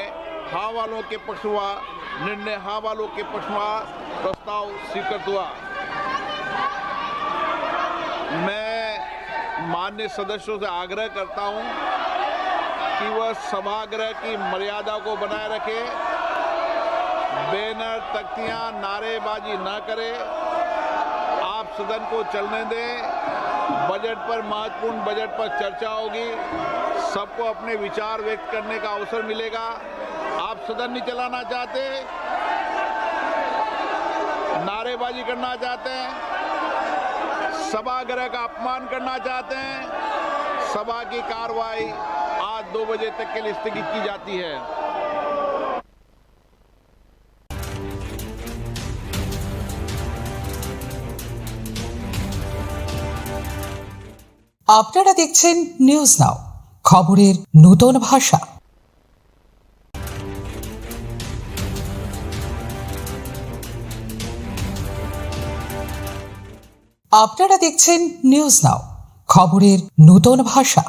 हाँ वालों के पक्ष हुआ, निर्णय हाँ वालों के पक्ष हुआ, प्रस्ताव स्वीकृत हुआ। मैं माननीय सदस्यों से आग्रह करता हूं कि वह सभागृह की मर्यादा को बनाए रखे, बैनर, तख्तियां, नारेबाजी न करें, आप सदन को चलने दें। बजट पर, महत्वपूर्ण बजट पर चर्चा होगी, सबको अपने विचार व्यक्त करने का अवसर मिलेगा। आप सदन नहीं चलाना चाहते, नारेबाजी करना चाहते हैं, सभागृह का अपमान करना चाहते हैं, सभा की कार्रवाई आज 2 बजे तक के लिए स्थगित की जाती है। আপনারা দেখছেন নিউজ নাও, খবরের নতুন ভাষা। আপনারা দেখছেন নিউজ নাও, খবরের নতুন ভাষা।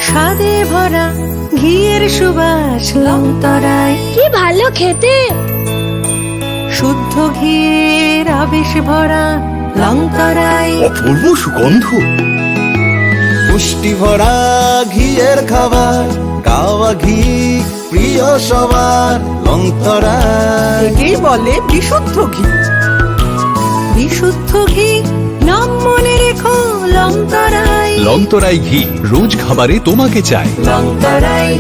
স্বাদে ভরা ঘিয়ের সুবাস লংতরায়, কি ভালো খেতে। শুদ্ধ ঘিয়ের আবেশ ভরা লংতরায়, অপূর্ব সুগন্ধ। পুষ্টি ভরা ঘিয়ের খাবার, গাওয়া ঘি প্রিয় সবার লংতরায়। একেই বলে বিশুদ্ধ ঘি। বিশুদ্ধ ঘি নাম মনে রেখো লংতরায়। লংতরাই ঘি রোজ খাবারে তোমাকে চাই। লংতরায়,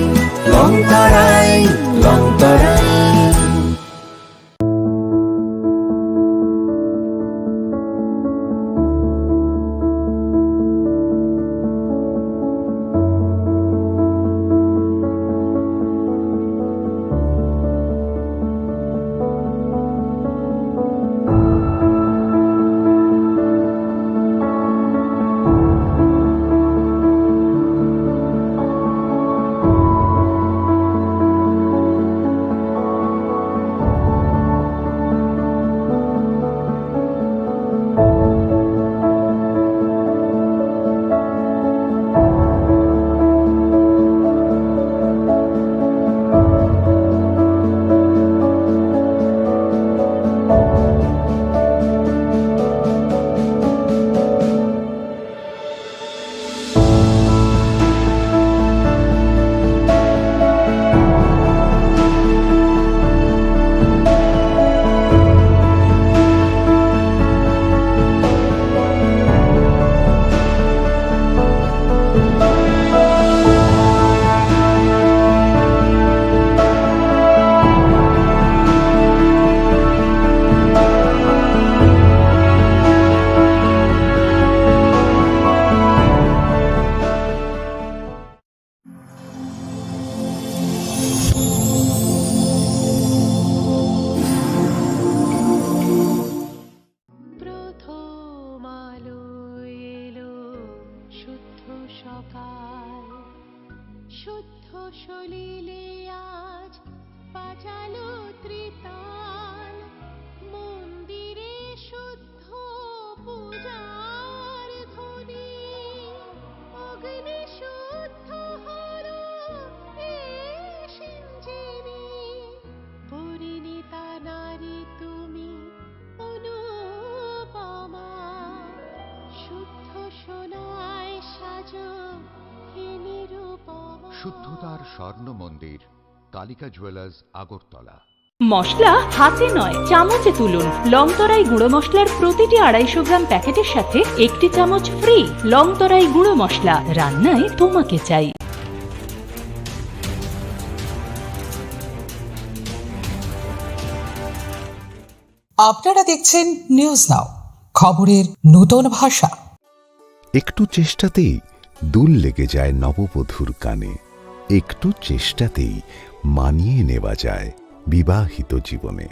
লংতরায়, লংতরায়। সকাল শুদ্ধ সলিলে আজ বাজালো ত্রিতাল মন্দিরে শুদ্ধ পূজার ধ্বনি অগ্নি শুদ্ধ হলো সিঞ্জিনী পরিণীতা নারী তুমি অনুপমা শুদ্ধ সোনায় সাজো হে নিরুপমা। শুদ্ধতার স্বর্ণ মন্দির কালিকা জুয়েলার্স আগরতলা। মশলা হাতে নয় চামচে তুলুন। লংতরাই গুঁড়ো মশলার প্রতিটি 250 গ্রাম প্যাকেটের সাথে 1টি চামচ ফ্রি। লংতরাই গুঁড়ো মশলা, রান্নায় তোমাকে চাই। আপনারা দেখছেন নিউজ নাও, খবরের নতুন ভাষা। একটু চেষ্টাতেই দুল লেগে যায় নববধূর কানে, একটু চেষ্টাতেই মানিয়ে নেওয়া যায় বিবাহিত জীবনে।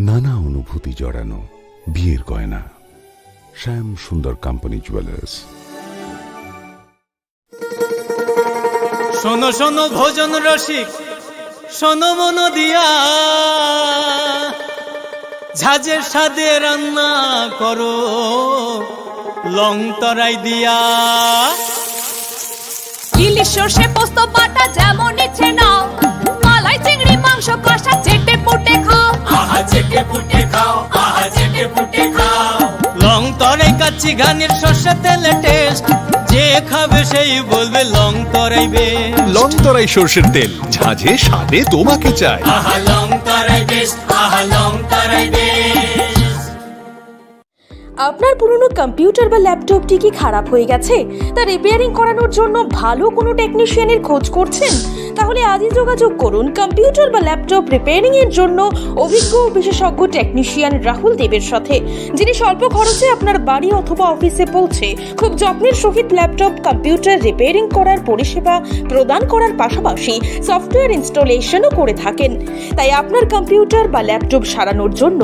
নানা অনুভূতি জড়ানো বিয়ের গয়না, শ্যাম সুন্দর কোম্পানি জুয়েলার্স। শোনো শোনো ভোজন রসিক, শোনো মন দিয়া, ঝাঁঝের স্বাদে রান্না করো লং তরাই দিয়া। ইলিশ সর্ষে পোস্ত বাটা যেমন ইচ্ছে নাও, মালাই চিংড়ি মাংস কষা চেটে পুটে খাও, আহা চেটে পুটে খাও, আহা চেটে পুটে খাও। লং তরাই কাচ্চি ঘানির সর্ষে তেলে টেস্ট, যে খাবে সেই বলবে লং তরাই বেস্ট। লং তরাই সর্ষের তেল, ঝাঁঝে স্বাদে তোমাকে চাই। আহা লং তরাই বেস্ট, আহা লং তরাই বেস্ট। আপনার পুরনো কম্পিউটার বা ল্যাপটপটি কি খারাপ হয়ে গেছে? তা রিপেয়ারিং করানোর জন্য ভালো কোনো টেকনিশিয়ানের খোঁজ করছেন? তাহলে আজই যোগাযোগ করুন কম্পিউটার বা ল্যাপটপ রিপেয়ারিং এর জন্য অভিজ্ঞ বিশেষজ্ঞ টেকনিশিয়ান রাহুল দেবের সাথে, যিনি স্বল্প খরচে আপনার বাড়ি অথবা অফিসে পৌঁছে খুব যত্নের সহিত ল্যাপটপ কম্পিউটার রিপেয়ারিং করার পরিষেবা প্রদান করার পাশাপাশি সফটওয়্যার ইনস্টলেশনও করে থাকেন। তাই আপনার কম্পিউটার বা ল্যাপটপ সারানোর জন্য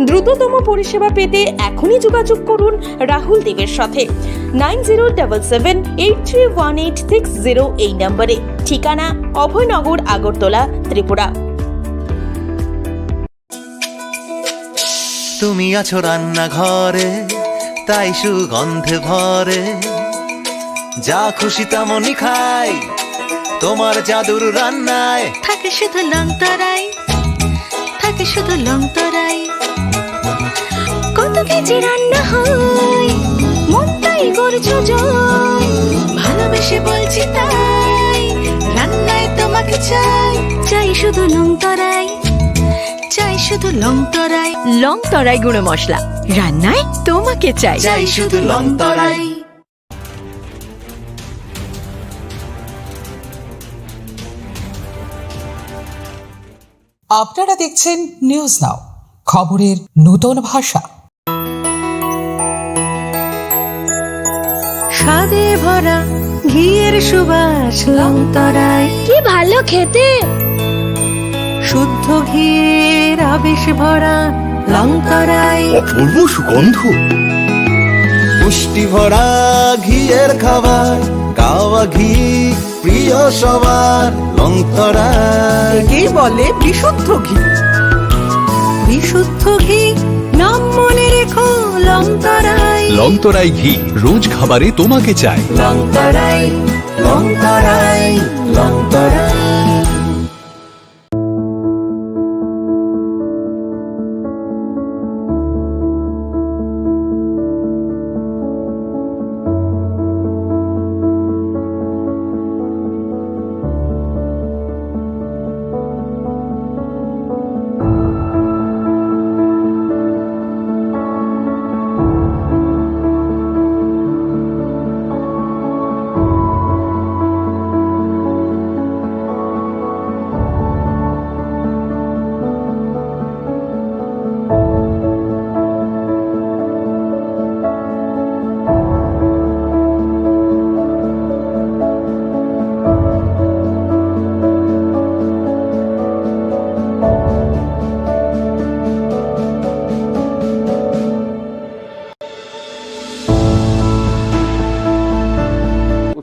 দ্রুততম পরিষেবা পেতে এখনই যোগাযোগ করুন রাহুল দেবের সাথে 9077831860 এই নম্বরে। ঠিকানা অভয়নগর, আগরতলা, ত্রিপুরা। তুমি আছো রান্নাঘরে, তাই সুগন্ধে ভরে, যা খুশি তেমনই খাই তোমার জাদুর রান্নায়। থাকে শুধু লং তরাই, থাকে শুধু লং তরাই, কত কেজি রান্না হয় মন তাই করছো জয়, ভালোবেসে বলছি তাই রান্নায় তোমাকে চাই, চাই শুধু লং তরাই, চাই শুধু লং তরাই। লং তরাই গুঁড়ো মশলা, রান্নায় তোমাকে চাই, চাই শুধু লং তরাই। আপনারা দেখছেন নিউজ নাও, খবরের নতুন ভাষা। স্বাদে ভরা ঘিয়ের সুবাস লং তরাই, কি ভালো খেতে। শুদ্ধ ঘিয়ের আবেশ ভরা লং তরাই, অপূর্ব সুগন্ধ। পুষ্টি ভরা ঘিয়ের খাবার, গাওয়া ঘি প্রিয় সবার লং তরাই। একেই বলে বিশুদ্ধ ঘি। বিশুদ্ধ ঘি নাম মনে রেখো লং তরাই। লং তরাই ঘি রোজ খাবারে তোমাকে চাই। লং তরাই, লং তরাই, লং তরাই।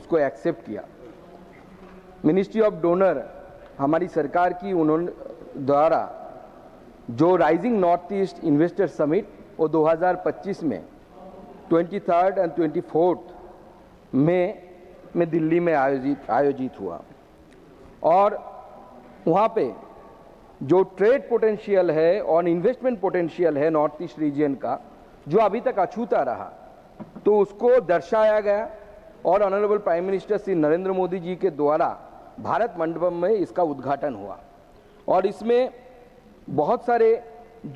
उसको एक्सेप्ट किया। मिनिस्ट्री ऑफ डोनर हमारी सरकार की उन्होंने द्वारा जो rising north east investor summit वो 2025 में 23 एंड 24 में दिल्ली में आयोजित हुआ और वहाँ पे जो ट्रेड पोटेंशियल है और इन्वेस्टमेंट पोटेंशियल है नॉर्थ ईस्ट रीजन का जो अभी तक अछूता रहा, तो उसको दर्शाया गया और honourable prime minister Shri Narendra Modi ji के द्वारा भारत मंडपम में इसका उद्घाटन हुआ। और इसमें बहुत सारे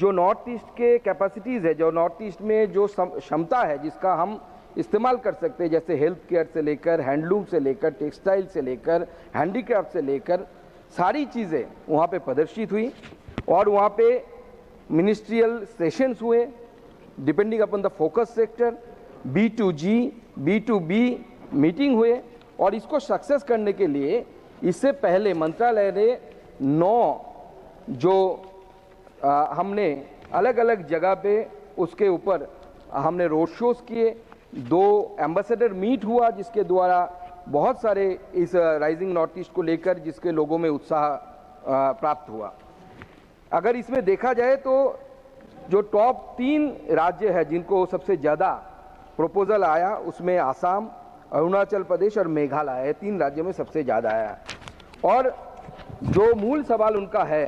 जो नॉर्थ ईस्ट के कैपेसिटीज़ है, जो नॉर्थ ईस्ट में जो क्षमता है जिसका हम इस्तेमाल कर सकते हैं, जैसे हेल्थ केयर से लेकर हैंडलूम से लेकर टेक्सटाइल से लेकर हैंडीक्राफ्ट से लेकर सारी चीज़ें वहाँ पे प्रदर्शित हुई। और वहाँ पे मिनिस्ट्रियल सेशंस हुए depending upon the focus sector, B2G, B2B meeting हुए। और इसको सक्सेस करने के लिए इससे पहले मंत्रालय ने 9 जो हमने अलग अलग जगह पे उसके ऊपर हमने रोड शोज किए, 2 एम्बेसडर मीट हुआ जिसके द्वारा बहुत सारे इस राइजिंग नॉर्थ ईस्ट को लेकर जिसके लोगों में उत्साह प्राप्त हुआ। अगर इसमें देखा जाए तो जो टॉप 3 राज्य है जिनको सबसे ज़्यादा प्रपोजल आया उसमें आसाम, अरुणाचल प्रदेश और मेघालय, ये 3 राज्यों में सबसे ज़्यादा आया। और जो मूल सवाल उनका है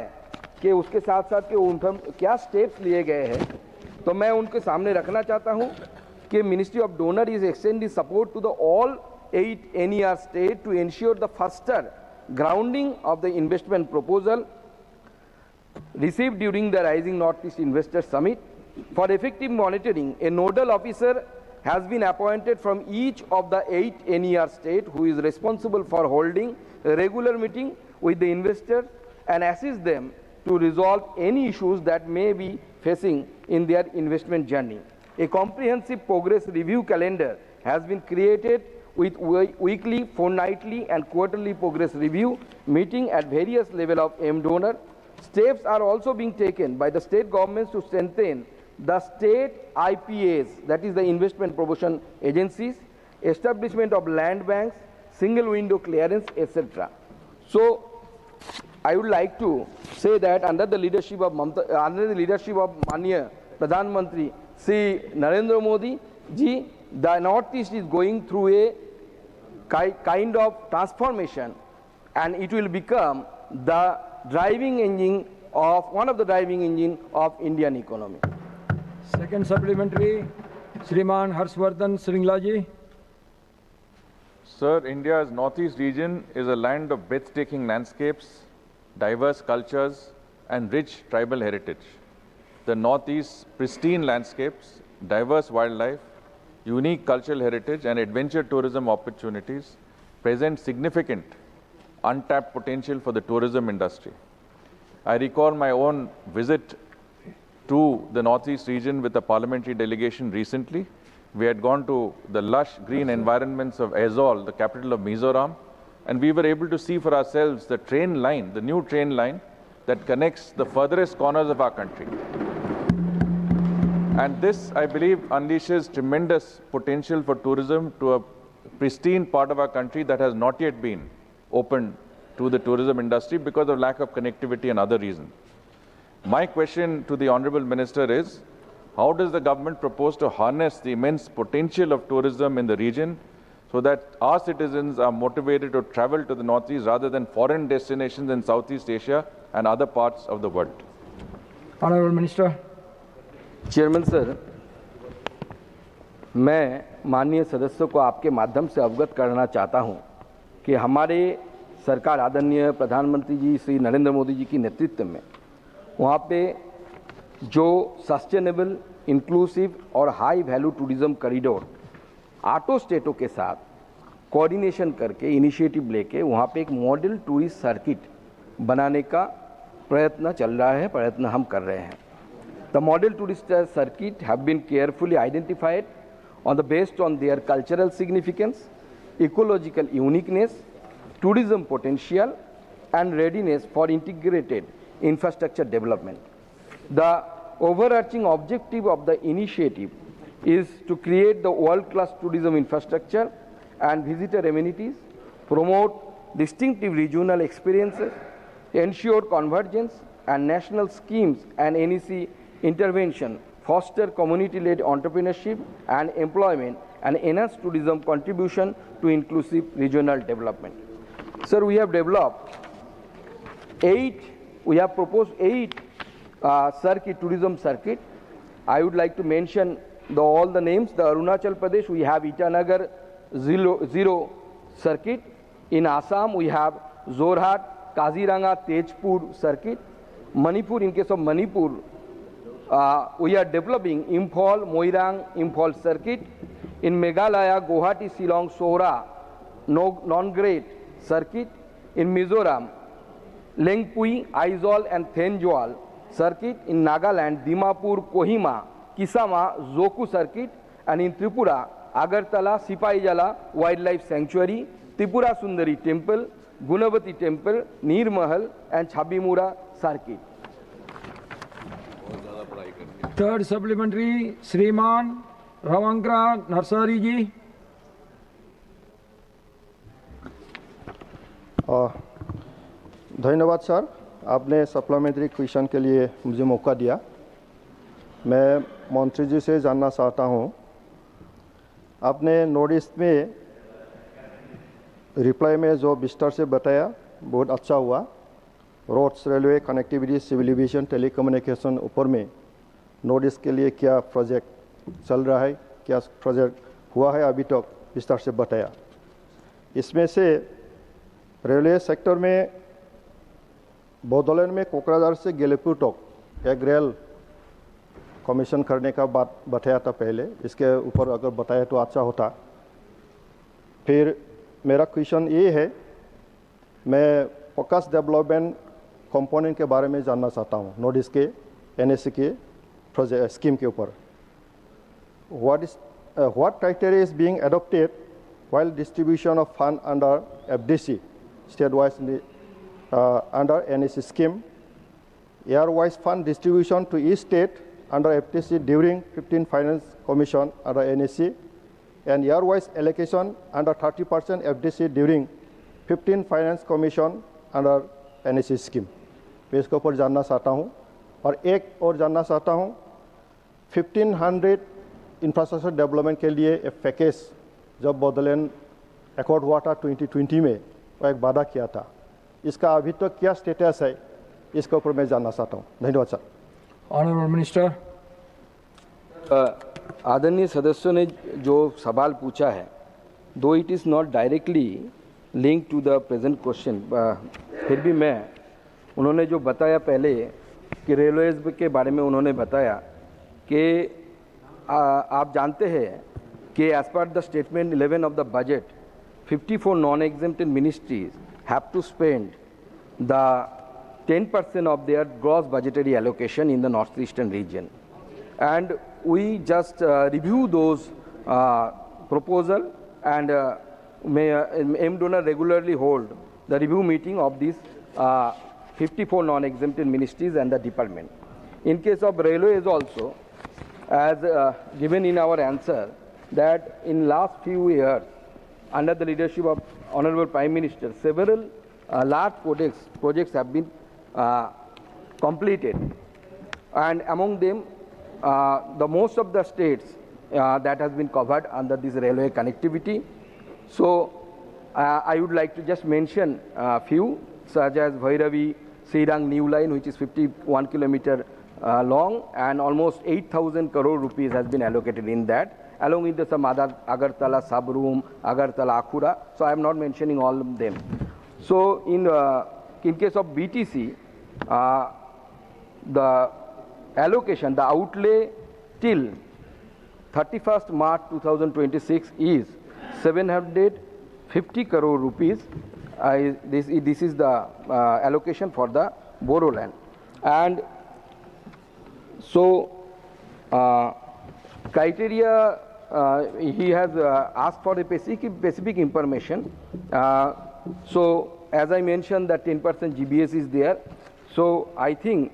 कि उसके साथ साथ कि उनका क्या स्टेप्स लिए गए हैं, तो मैं उनके सामने रखना चाहता हूं कि ministry of DoNER is extending support to the all 8 NER state to ensure the faster grounding of the investment proposal received during the Rising Northeast Investor Summit. For effective monitoring, a nodal officer has been appointed from each of the 8 NER states who is responsible for holding a regular meeting with the investors and assist them to resolve any issues that may be facing in their investment journey. A comprehensive progress review calendar has been created with weekly, fortnightly and quarterly progress review meeting at various level of M-donor. Steps are also being taken by the state governments to strengthen the state IPAs, that is the investment promotion agencies, establishment of land banks, single window clearance, etc. So I would like to say that under the leadership of Manya Pradhan Mantri Sri Narendra Modi ji, the Northeast is going through a kind of transformation, and it will become the driving engine of one of the driving engine of Indian economy. Second supplementary, Shriman Harshvardhan Sringla ji. Sir, India's northeast region is a land of breathtaking landscapes, diverse cultures, and rich tribal heritage. The northeast's pristine landscapes, diverse wildlife, unique cultural heritage, and adventure tourism opportunities present significant untapped potential for the tourism industry. I recall my own visit to the northeast region with a parliamentary delegation recently. We had gone to the lush green environments of Aizawl, the capital of Mizoram, and we were able to see for ourselves the train line, the new train line that connects the furthest corners of our country. And this, I believe, unleashes tremendous potential for tourism to a pristine part of our country that has not yet been opened to the tourism industry because of lack of connectivity and other reasons. My question to the Honorable Minister is, how does the government propose to harness the immense potential of tourism in the region so that our citizens are motivated to travel to the Northeast rather than foreign destinations in Southeast Asia and other parts of the world? Honorable Minister. Chairman sir, मैं माननीय सदस्यों को आपके माध्यम से अवगत करना चाहता हूं कि हमारे सरकार आदरणीय प्रधानमंत्री जी श्री नरेंद्र मोदी जी की नेतृत्व में वहां पे जो सस्टेनेबल, इंक्लूसिव और हाई वैल्यू टूरिज्म कॉरिडोर 8 स्टेटों के साथ कोऑर्डिनेशन करके इनिशिएटिव लेके वहां पे एक मॉडल टूरिस्ट सर्किट बनाने का प्रयत्न चल रहा है, प्रयत्न हम कर रहे हैं। The model tourist circuit have been carefully identified based on their cultural significance, ecological uniqueness, tourism potential, and readiness for integrated infrastructure development. The overarching objective of the initiative is to create the world-class tourism infrastructure and visitor amenities, promote distinctive regional experiences, ensure convergence and national schemes and NEC intervention, foster community-led entrepreneurship and employment, and enhance tourism contribution to inclusive regional development. Sir, we have developed we have proposed 8 tourism circuit. I would like to mention all the names. The Arunachal Pradesh, we have Itanagar zero circuit. In Assam, we have Zorhat, Kaziranga, Tejpur circuit. Manipur, in case of Manipur, we are developing Imphal, Moirang, Imphal circuit. In Meghalaya, Guwahati, Shillong, Sohra, non-grade circuit. In Mizoram, Lengpui, Aizawl and Thenjwal circuit. In Nagaland, Dimapur, Kohima, Kisama, Zoku circuit. And in Tripura, Agartala, Sipaijala Wildlife Sanctuary, Tripura Sundari Temple, Gunavati Temple, Neer Mahal and Chabimura circuit. Third supplementary, Sriman Ravankra Narsari ji. धन्यवाद sir, आपने supplementary question के लिए मुझे मौका दिया। मैं मंत्री जी से जानना चाहता हूँ, आपने नोटिस में रिप्लाई में जो विस्तार से बताया बहुत अच्छा हुआ। Roads, railway, connectivity, civil aviation, telecommunication ऊपर में नोटिस के लिए क्या प्रोजेक्ट चल रहा है, क्या प्रोजेक्ट हुआ है अभी तक विस्तार से बताया। इसमें से रेलवे सेक्टर में बोडोलैंड में कोकराझार से गेलेपुर तक एक रेल कमीशन करने का बात बताया था पहले, इसके ऊपर अगर बताया तो अच्छा होता। फिर मेरा क्वेश्चन ये है, मैं फोकस डेवलपमेंट कंपोनेंट के बारे में जानना चाहता हूँ नोटिस के NSC के प्रोजेक्ट स्कीम के ऊपर। What criteria is being adopted while distribution of fund under FDC state-wise under NSC scheme, year-wise fund distribution to each state under FTC during 15 Finance Commission under NSC, and year-wise allocation under 30% FDC during 15 Finance Commission under NSC scheme। मैं इसके ऊपर जानना चाहता हूँ। और एक और जानना चाहता हूँ, 1500 इंफ्रास्ट्रक्चर डेवलपमेंट के लिए एक पैकेज जब बोडोलैंड एकॉर्ड हुआ था 2020 में, वो एक वादा किया था, इसका अभी तक क्या स्टेटस है, इसके ऊपर मैं जानना चाहता हूँ। धन्यवाद सर। Honourable minister. आदरणीय सदस्यों ने जो सवाल पूछा है, though it is not directly link to the present question, फिर भी मैं उन्होंने जो बताया पहले कि रेलवेज के बारे में उन्होंने बताया कि आप जानते हैं कि as per the statement 11 of the budget 54 non-exempted ministries have to spend the 10% of their gross budgetary allocation in the northeastern region, and we just review those proposal, and MDONA regularly hold the review meeting of these 54 non-exempted ministries and the department. In case of railways also, as given in our answer, that in last few years under the leadership of Honorable Prime Minister, several large projects have been completed, and among them the most of the states that has been covered under this railway connectivity. So I would like to just mention a few, such as Bhairavi Srirang new line, which is 51 kilometer long, and almost 8,000 crore rupees has been allocated in that, along with some other Agartala Sabroom, Agartala Akhura. So I am not mentioning all of them. So in case of BTC, the allocation, the outlay till 31st March 2026 is 750 crore rupees. This is the allocation for the Bodoland. And so criteria, he has asked for a specific information. So as I mentioned, that 10% GBS is there. So I think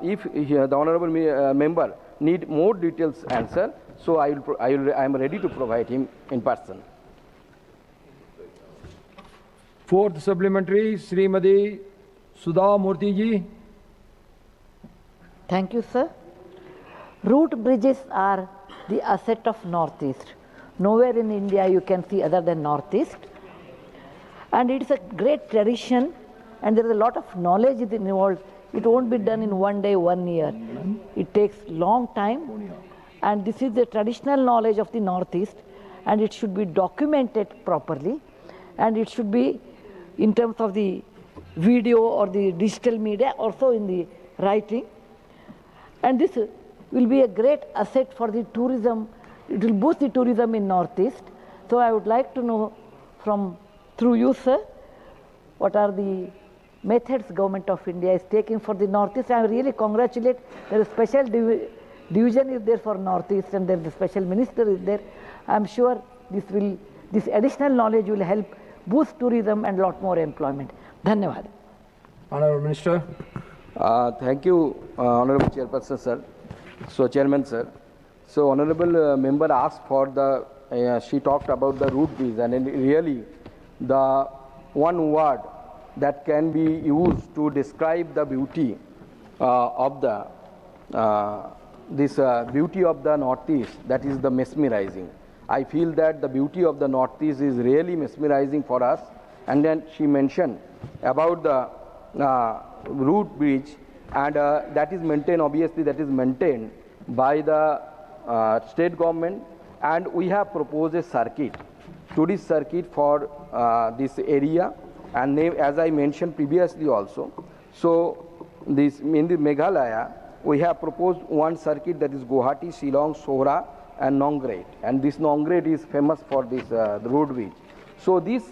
if the honorable member need more details answer, so I am ready to provide him in person. Fourth supplementary, Srimati Sudha Murthy ji. Thank you, sir. Root bridges are the asset of Northeast. Nowhere in India you can see other than Northeast. And it's a great tradition, and there is a lot of knowledge involved. It won't be done in 1 day, 1 year. It takes long time, and this is the traditional knowledge of the Northeast, and it should be documented properly, and it should be in terms of the video or the digital media, also in the writing. And this will be a great asset for the tourism. It will boost the tourism in Northeast. So I would like to know through you, sir, what are the methods Government of India is taking for the Northeast. I really congratulate. There is a special division is there for Northeast, and there is a special minister is there. I am sure this additional knowledge will help boost tourism and lot more employment. Dhanyavad. Honorable Minister. Thank you, Honorable Chairperson, sir. So, Chairman, sir. So, Honorable Member asked for she talked about the root bridge, and really the one word that can be used to describe the beauty of beauty of the Northeast, that is the mesmerizing. I feel that the beauty of the Northeast is really mesmerizing for us. And then she mentioned about the root bridge, and that is maintained, obviously that is maintained by the state government, and we have proposed a circuit, tourist circuit for this area, and as I mentioned previously also. So this in the Meghalaya, we have proposed one circuit, that is Guwahati, Shillong, Sohra and Nongret, and this Nongret is famous for this the road bridge. So this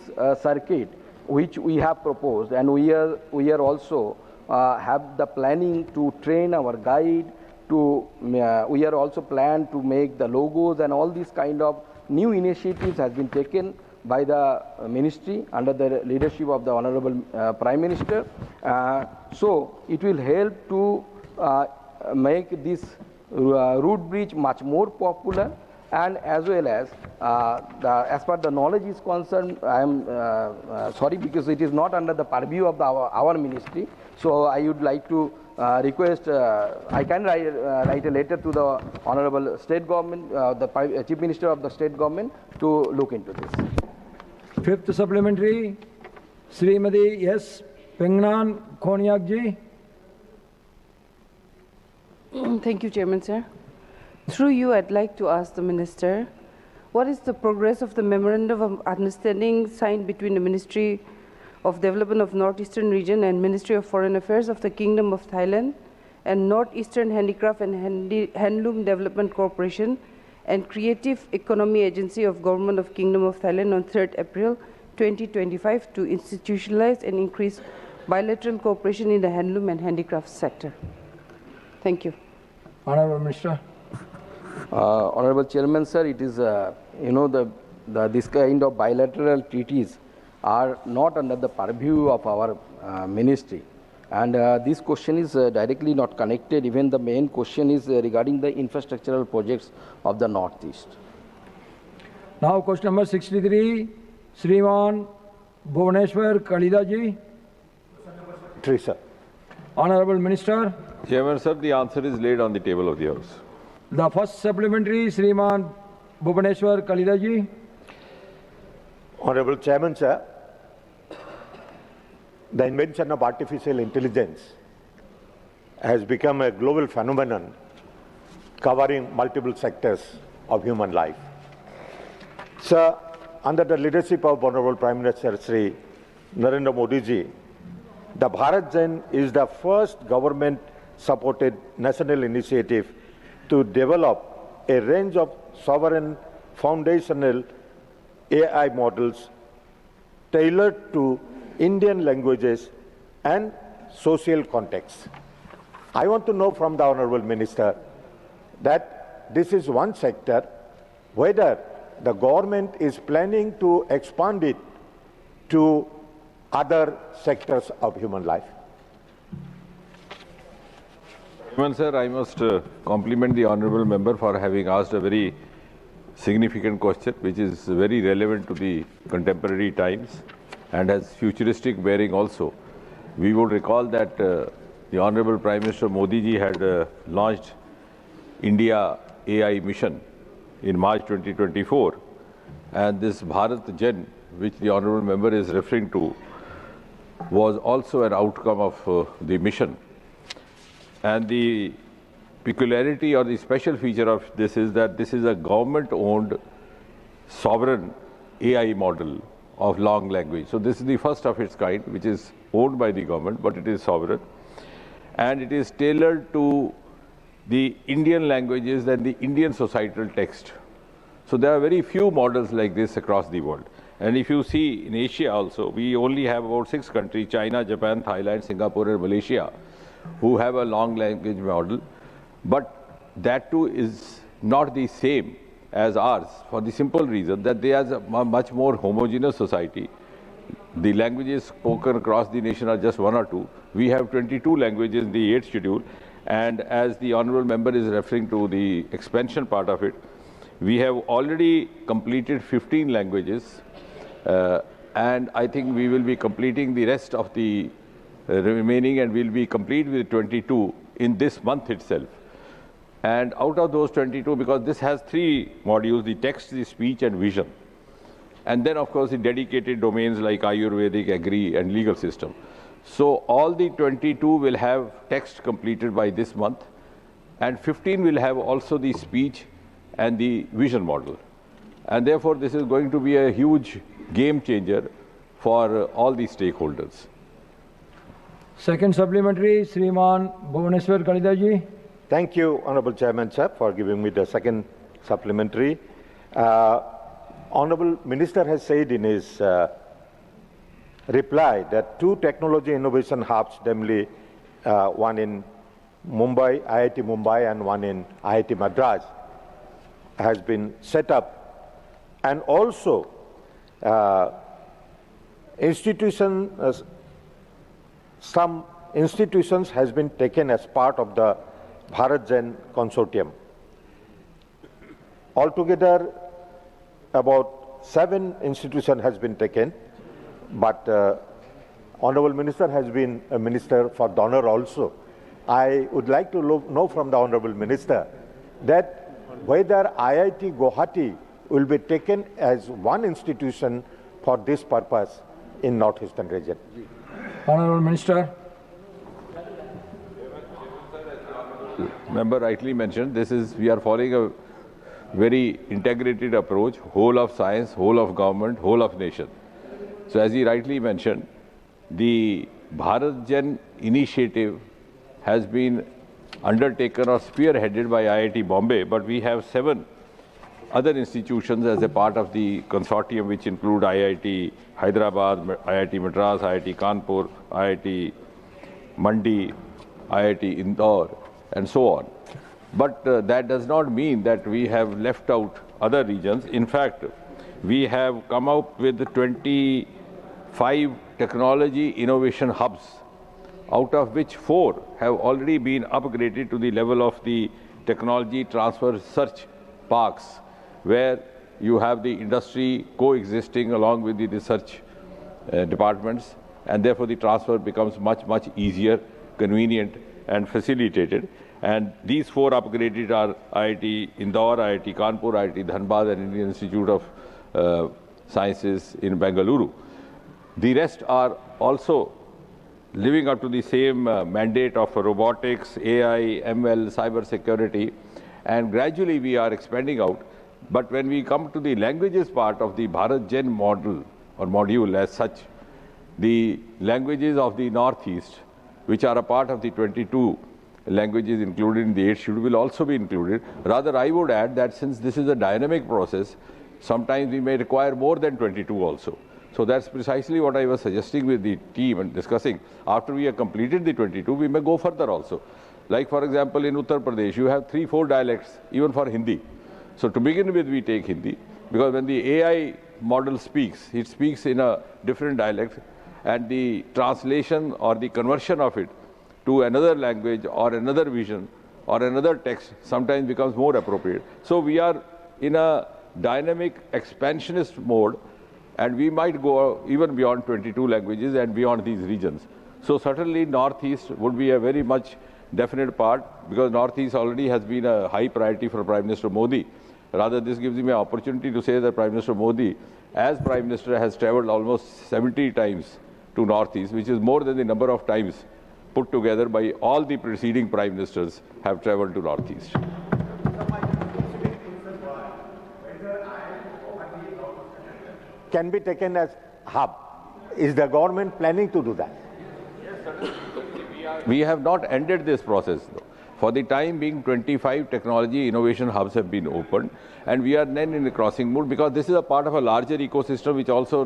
circuit which we have proposed, and we are also have the planning to train our guide, we are also planned to make the logos, and all these kind of new initiatives has been taken by the ministry under the leadership of the Honorable Prime Minister. So it will help to make this route bridge much more popular, and as well as as far the knowledge is concerned, I am sorry, because it is not under the purview of our ministry. So I would like to request, I can write a letter to the Honorable State Government, the Chief Minister of the State Government, to look into this. Fifth supplementary, Srimati S. Pengnan Konyak ji. Thank you, Chairman, sir. Through you, I'd like to ask the Minister, what is the progress of the Memorandum of Understanding signed between the Ministry of Development of Northeastern Region and Ministry of Foreign Affairs of the Kingdom of Thailand and Northeastern Handicraft and Handloom Development Corporation and Creative Economy Agency of Government of Kingdom of Thailand on 3rd April 2025 to institutionalize and increase bilateral cooperation in the handloom and handicraft sector? Thank you. Honorable Minister. Honorable Chairman, sir, it is, this kind of bilateral treaties are not under the purview of our ministry. And this question is directly not connected. Even the main question is regarding the infrastructural projects of the Northeast. Now question number 63, Sriman Bhuvaneshwar Kalida ji. Three, sir. Honorable Minister. Chairman, sir, the answer is laid on the table of the House. The first supplementary, Sriman Bhuvaneshwar Kalida ji. Honorable Chairman, sir, the invention of artificial intelligence has become a global phenomenon covering multiple sectors of human life. Sir, under the leadership of Honorable Prime Minister Shri Narendra Modi ji, the BharatGen is the first government-supported national initiative to develop a range of sovereign foundational AI models tailored to Indian languages and social contexts. I want to know from the Honorable Minister that this is one sector, whether the government is planning to expand it to other sectors of human life. Sir, I must compliment the Honourable Member for having asked a very significant question, which is very relevant to the contemporary times. and has futuristic bearing also. We would recall that the Honorable Prime Minister Modi ji had launched India AI mission in March 2024, and this Bharat Gen, which the Honorable Member is referring to, was also an outcome of the mission. And the peculiarity or the special feature of this is that this is a government-owned sovereign AI model of long language. So this is the first of its kind, which is owned by the government, but it is sovereign. And it is tailored to the Indian languages and the Indian societal text. So there are very few models like this across the world. And if you see in Asia also, we only have about 6 countries, China, Japan, Thailand, Singapore and Malaysia, who have a long language model. But that too is not the same as ours, for the simple reason that they are a much more homogeneous society. The languages spoken across the nation are just 1 or 2. We have 22 languages in the 8th schedule, and as the Honourable Member is referring to the expansion part of it, we have already completed 15 languages, and I think we will be completing the rest of the remaining, and we'll be complete with 22 in this month itself. And out of those 22, because this has 3 modules, the text, the speech and vision. And then of course the dedicated domains like Ayurvedic, Agri and legal system. So all the 22 will have text completed by this month, and 15 will have also the speech and the vision model. And therefore this is going to be a huge game changer for all the stakeholders. Second supplementary, Sriman Bhuvaneswar Kalida ji. Thank you, Honorable Chairman sir, for giving me the second supplementary. Honorable Minister has said in his reply that 2 technology innovation hubs, namely one in Mumbai, IIT Mumbai, and one in IIT Madras, has been set up. And also some institutions has been taken as part of the Bharat Gen consortium. Altogether, about 7 institutions has been taken, but Honorable Minister has been a Minister for Donor also. I would like to know from the Honorable Minister that whether IIT Guwahati will be taken as one institution for this purpose in Northeastern region. Honorable Minister. Member rightly mentioned, we are following a very integrated approach, whole of science, whole of government, whole of nation. So as he rightly mentioned, the Bharat Gen initiative has been undertaken or spearheaded by IIT Bombay, but we have 7 other institutions as a part of the consortium, which include IIT Hyderabad, IIT Madras, IIT Kanpur, IIT Mandi, IIT Indore, and so on. But that does not mean that we have left out other regions. In fact, we have come up with 25 technology innovation hubs, out of which 4 have already been upgraded to the level of the technology transfer research parks, where you have the industry coexisting along with the research departments, and therefore the transfer becomes much easier, convenient and facilitated. And these 4 upgraded are IIT Indore, IIT Kanpur, IIT Dhanbad and Indian Institute of Sciences in Bengaluru. The rest are also living up to the same mandate of robotics, AI, ML, cyber security, and gradually we are expanding out. But when we come to the languages part of the Bharat Gen model or module as such, the languages of the Northeast, which are a part of the 22 languages included in the 8th schedule, will also be included. Rather, I would add that since this is a dynamic process, sometimes we may require more than 22 also. So that's precisely what I was suggesting with the team and discussing. After we have completed the 22, we may go further also. Like for example, in Uttar Pradesh, you have 3-4 dialects, even for Hindi. So to begin with, we take Hindi, because when the AI model speaks, it speaks in a different dialect, and the translation or the conversion of it to another language or another vision or another text sometimes becomes more appropriate. So we are in a dynamic expansionist mode And we might go even beyond 22 languages and beyond these regions. So certainly Northeast would be a very much definite part, because Northeast already has been a high priority for Prime Minister Modi. Rather, this gives me an opportunity to say that Prime Minister Modi, as Prime Minister, has travelled almost 70 times to Northeast, which is more than the number of times put together by all the preceding Prime Ministers have travelled to Northeast. Can be taken as hub. Is the government planning to do that? We have not ended this process, though. For the time being, 25 technology innovation hubs have been opened, and we are then in the crossing mode, because this is a part of a larger ecosystem which also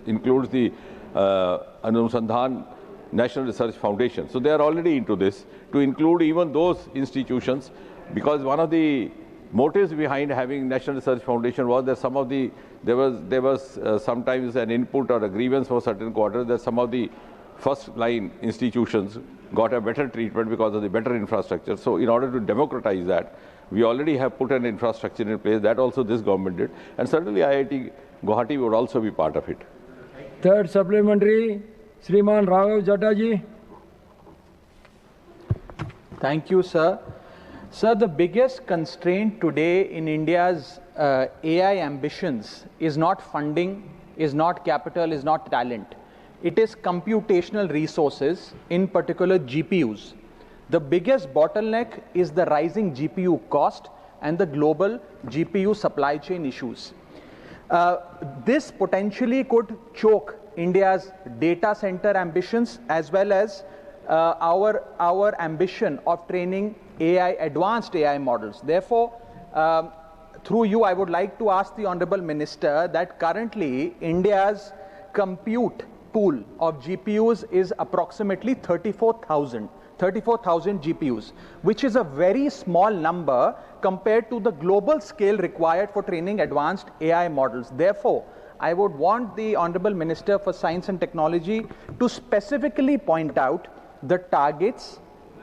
includes the Anusandhan National Research Foundation. So they are already into this, to include even those institutions, because one of the motives behind having National Research Foundation was that some of the, there was sometimes an input or a grievance for certain quarters that some of the first line institutions got a better treatment because of the better infrastructure. So in order to democratize that, we already have put an infrastructure in place. That also this government did. And certainly IIT Guwahati would also be part of it. Third supplementary, Sriman Raghav Jataji. Thank you, sir. Sir, the biggest constraint today in India's AI ambitions is not funding, is not capital, is not talent. It is computational resources, in particular GPUs. The biggest bottleneck is the rising GPU cost and the global GPU supply chain issues. This potentially could choke India's data center ambitions, as well as our ambition of training advanced AI models. Therefore, through you, I would like to ask the Honorable Minister that currently India's compute pool of GPUs is approximately 34,000 GPUs, which is a very small number compared to the global scale required for training advanced AI models. Therefore, I would want the Honorable Minister for Science and Technology to specifically point out the targets,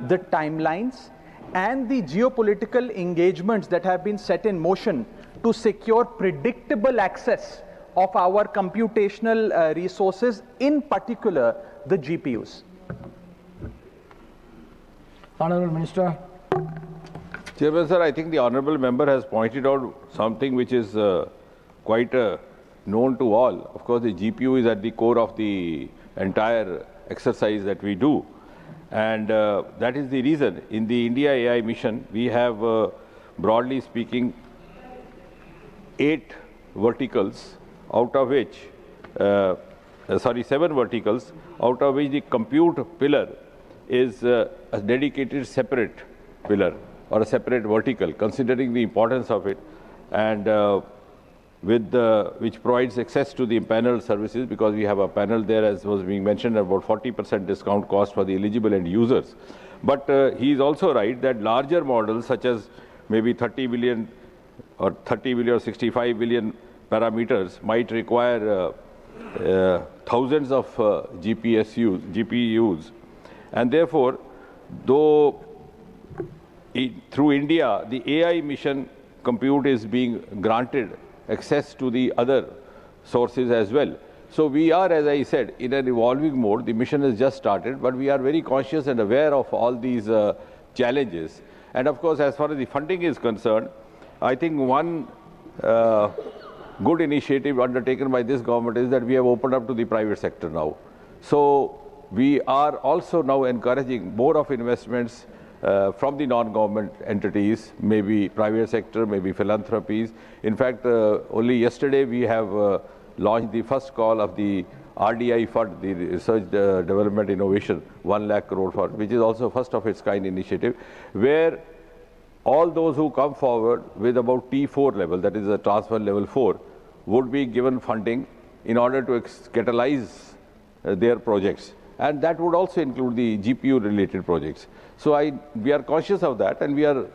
the timelines, and the geopolitical engagements that have been set in motion to secure predictable access of our computational resources, in particular the GPUs. Honorable Minister. Chairman, sir, I think the Honorable Member has pointed out something which is quite known to all. Of course, the GPU is at the core of the entire exercise that we do. And that is the reason in the India AI mission, we have, broadly speaking, 8 verticals, out of which, 7 verticals, out of which the compute pillar is a dedicated separate pillar or a separate vertical, considering the importance of it, and which provides access to the panel services, because we have a panel there, as was being mentioned, about 40% discount cost for the eligible end users. But he is also right that larger models, such as maybe 30 billion or 65 billion parameters, might require thousands of GPUs. And therefore, though through India, the AI mission compute is being granted access to the other sources as well. So we are, as I said, in an evolving mode. The mission has just started, but we are very conscious and aware of all these challenges. And of course, as far as the funding is concerned, I think one good initiative undertaken by this government is that we have opened up to the private sector now. So we are also now encouraging more of investments from the non-government entities, maybe private sector, maybe philanthropies. In fact, only yesterday we have launched the first call of the RDI fund, the Research Development Innovation 1 lakh crore fund, which is also first of its kind initiative, where all those who come forward with about T4 level, that is a transfer level 4, would be given funding in order to catalyze their projects. And that would also include the GPU related projects. So we are conscious of that, and we are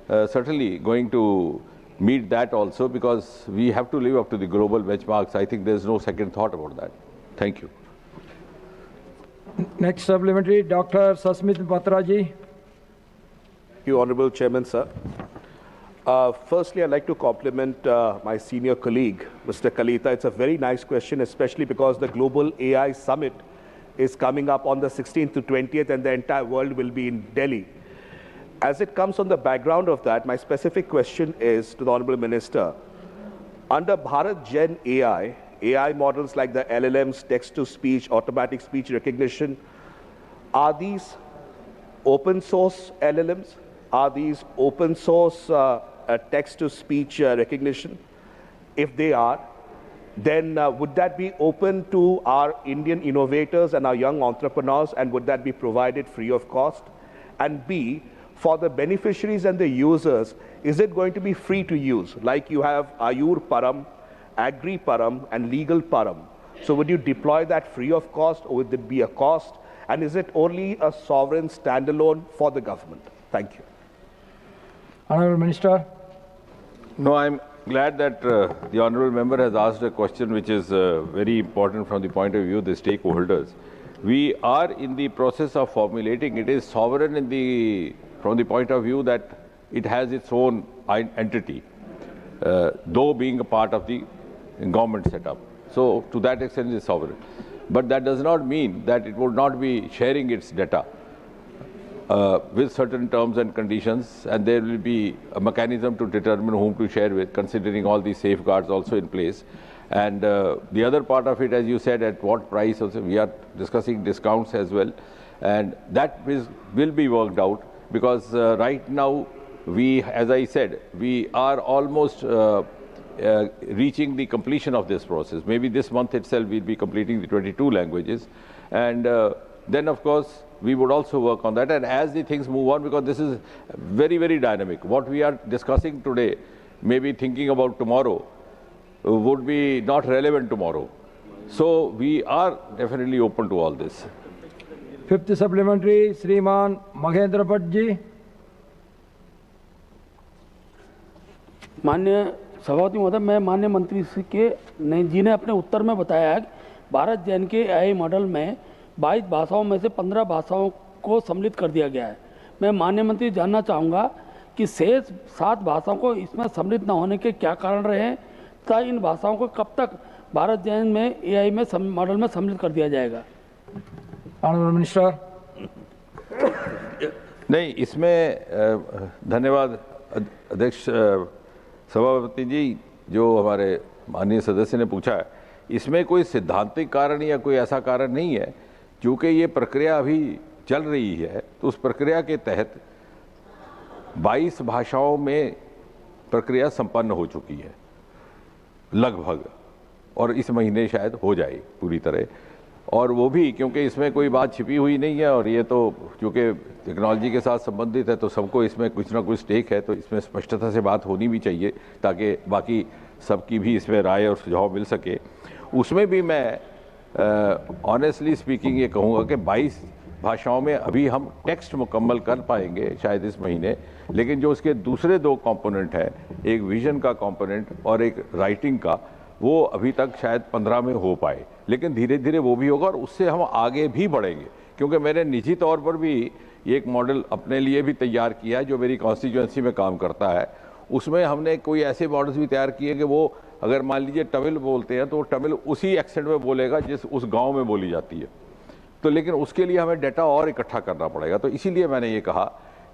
certainly going to meet that also, because we have to live up to the global benchmarks. I think there's no second thought about that. Thank you. Next supplementary, Dr. Sasmit Patra ji. Thank you, Honorable Chairman, sir. Firstly, I'd like to compliment my senior colleague, Mr. Kalita. It's a very nice question, especially because the Global AI Summit is coming up on the 16th to 20th, and the entire world will be in Delhi. As it comes on the background of that, my specific question is to the Honorable Minister. Under Bharat Gen AI models like the LLMs, text-to-speech, automatic speech recognition, are these open source LLMs? Are these open source text-to-speech recognition? If they are, then would that be open to our Indian innovators and our young entrepreneurs, and would that be provided free of cost? And B, for the beneficiaries and the users, is it going to be free to use? Like you have Ayur Param, Agri Param, and Legal Param. So would you deploy that free of cost, or would it be a cost? And is it only a sovereign standalone for the government? Thank you. Honourable Minister. No, I'm glad that the Honourable Member has asked a question which is very important from the point of view of the stakeholders. We are in the process of formulating. It is sovereign from the point of view that it has its own entity, though being a part of the government setup. So to that extent it is sovereign. But that does not mean that it would not be sharing its data with certain terms and conditions, and there will be a mechanism to determine whom to share with, considering all these safeguards also in place. And the other part of it, as you said, at what price also, we are discussing discounts as well, and that will be worked out, because right now we, as I said, we are almost reaching the completion of this process. Maybe this month itself we'll be completing the 22 languages, and then of course we would also work on that. And as the things move on, because this is very, very dynamic, what we are discussing today, maybe thinking about tomorrow, would be not relevant tomorrow. So we are definitely open to all this. Fifth supplementary, Shriman Mahendra Bhatt ji. माननीय सभापति महोदय, मैं माननीय मंत्री जी ने अपने उत्तर में बताया है भारत जैन के AI मॉडल में 22 भाषाओं में से 15 भाषाओं को सम्मिलित कर दिया गया है। मैं माननीय मंत्री जानना चाहूँगा कि शेष 7 भाषाओं को इसमें सम्मिलित न होने के क्या कारण रहे हैं, तथा इन भाषाओं को कब तक भारत जैन में AI में मॉडल में सम्मिलित कर दिया जाएगा। Honourable minister. नहीं, इसमें धन्यवाद अध्यक्ष सभापति जी, जो हमारे माननीय सदस्य ने पूछा है, इसमें कोई सिद्धांतिक कारण या कोई ऐसा कारण नहीं है। क्योंकि ये प्रक्रिया अभी चल रही है, तो उस प्रक्रिया के तहत 22 भाषाओं में प्रक्रिया संपन्न हो चुकी है लगभग, और इस महीने शायद हो जाए पूरी तरह। और वो भी क्योंकि इसमें कोई बात छिपी हुई नहीं है, और ये तो क्योंकि टेक्नोलॉजी के साथ संबंधित है, तो सबको इसमें कुछ ना कुछ स्टेक है, तो इसमें स्पष्टता से बात होनी भी चाहिए ताकि बाकी सबकी भी इसमें राय और सुझाव मिल सके। उसमें भी मैं ऑनेस्टली स्पीकिंग ये कहूँगा कि 22 भाषाओं में अभी हम टेक्स्ट मुकम्मल कर पाएंगे शायद इस महीने, लेकिन जो उसके दूसरे 2 कंपोनेंट हैं, एक विजन का कंपोनेंट और एक राइटिंग का, वो अभी तक शायद 15 में हो पाए, लेकिन धीरे धीरे वो भी होगा और उससे हम आगे भी बढ़ेंगे। क्योंकि मैंने निजी तौर पर भी एक मॉडल अपने लिए भी तैयार किया है जो मेरी कॉन्स्टिट्यूएंसी में काम करता है। उसमें हमने कोई ऐसे मॉडल्स भी तैयार किए कि वो अगर मान लीजिए तमिल बोलते हैं तो तमिल उसी एक्सेंट में बोलेगा जिस उस गांव में बोली जाती है। तो लेकिन उसके लिए हमें डाटा और इकट्ठा करना पड़ेगा। तो इसीलिए मैंने ये कहा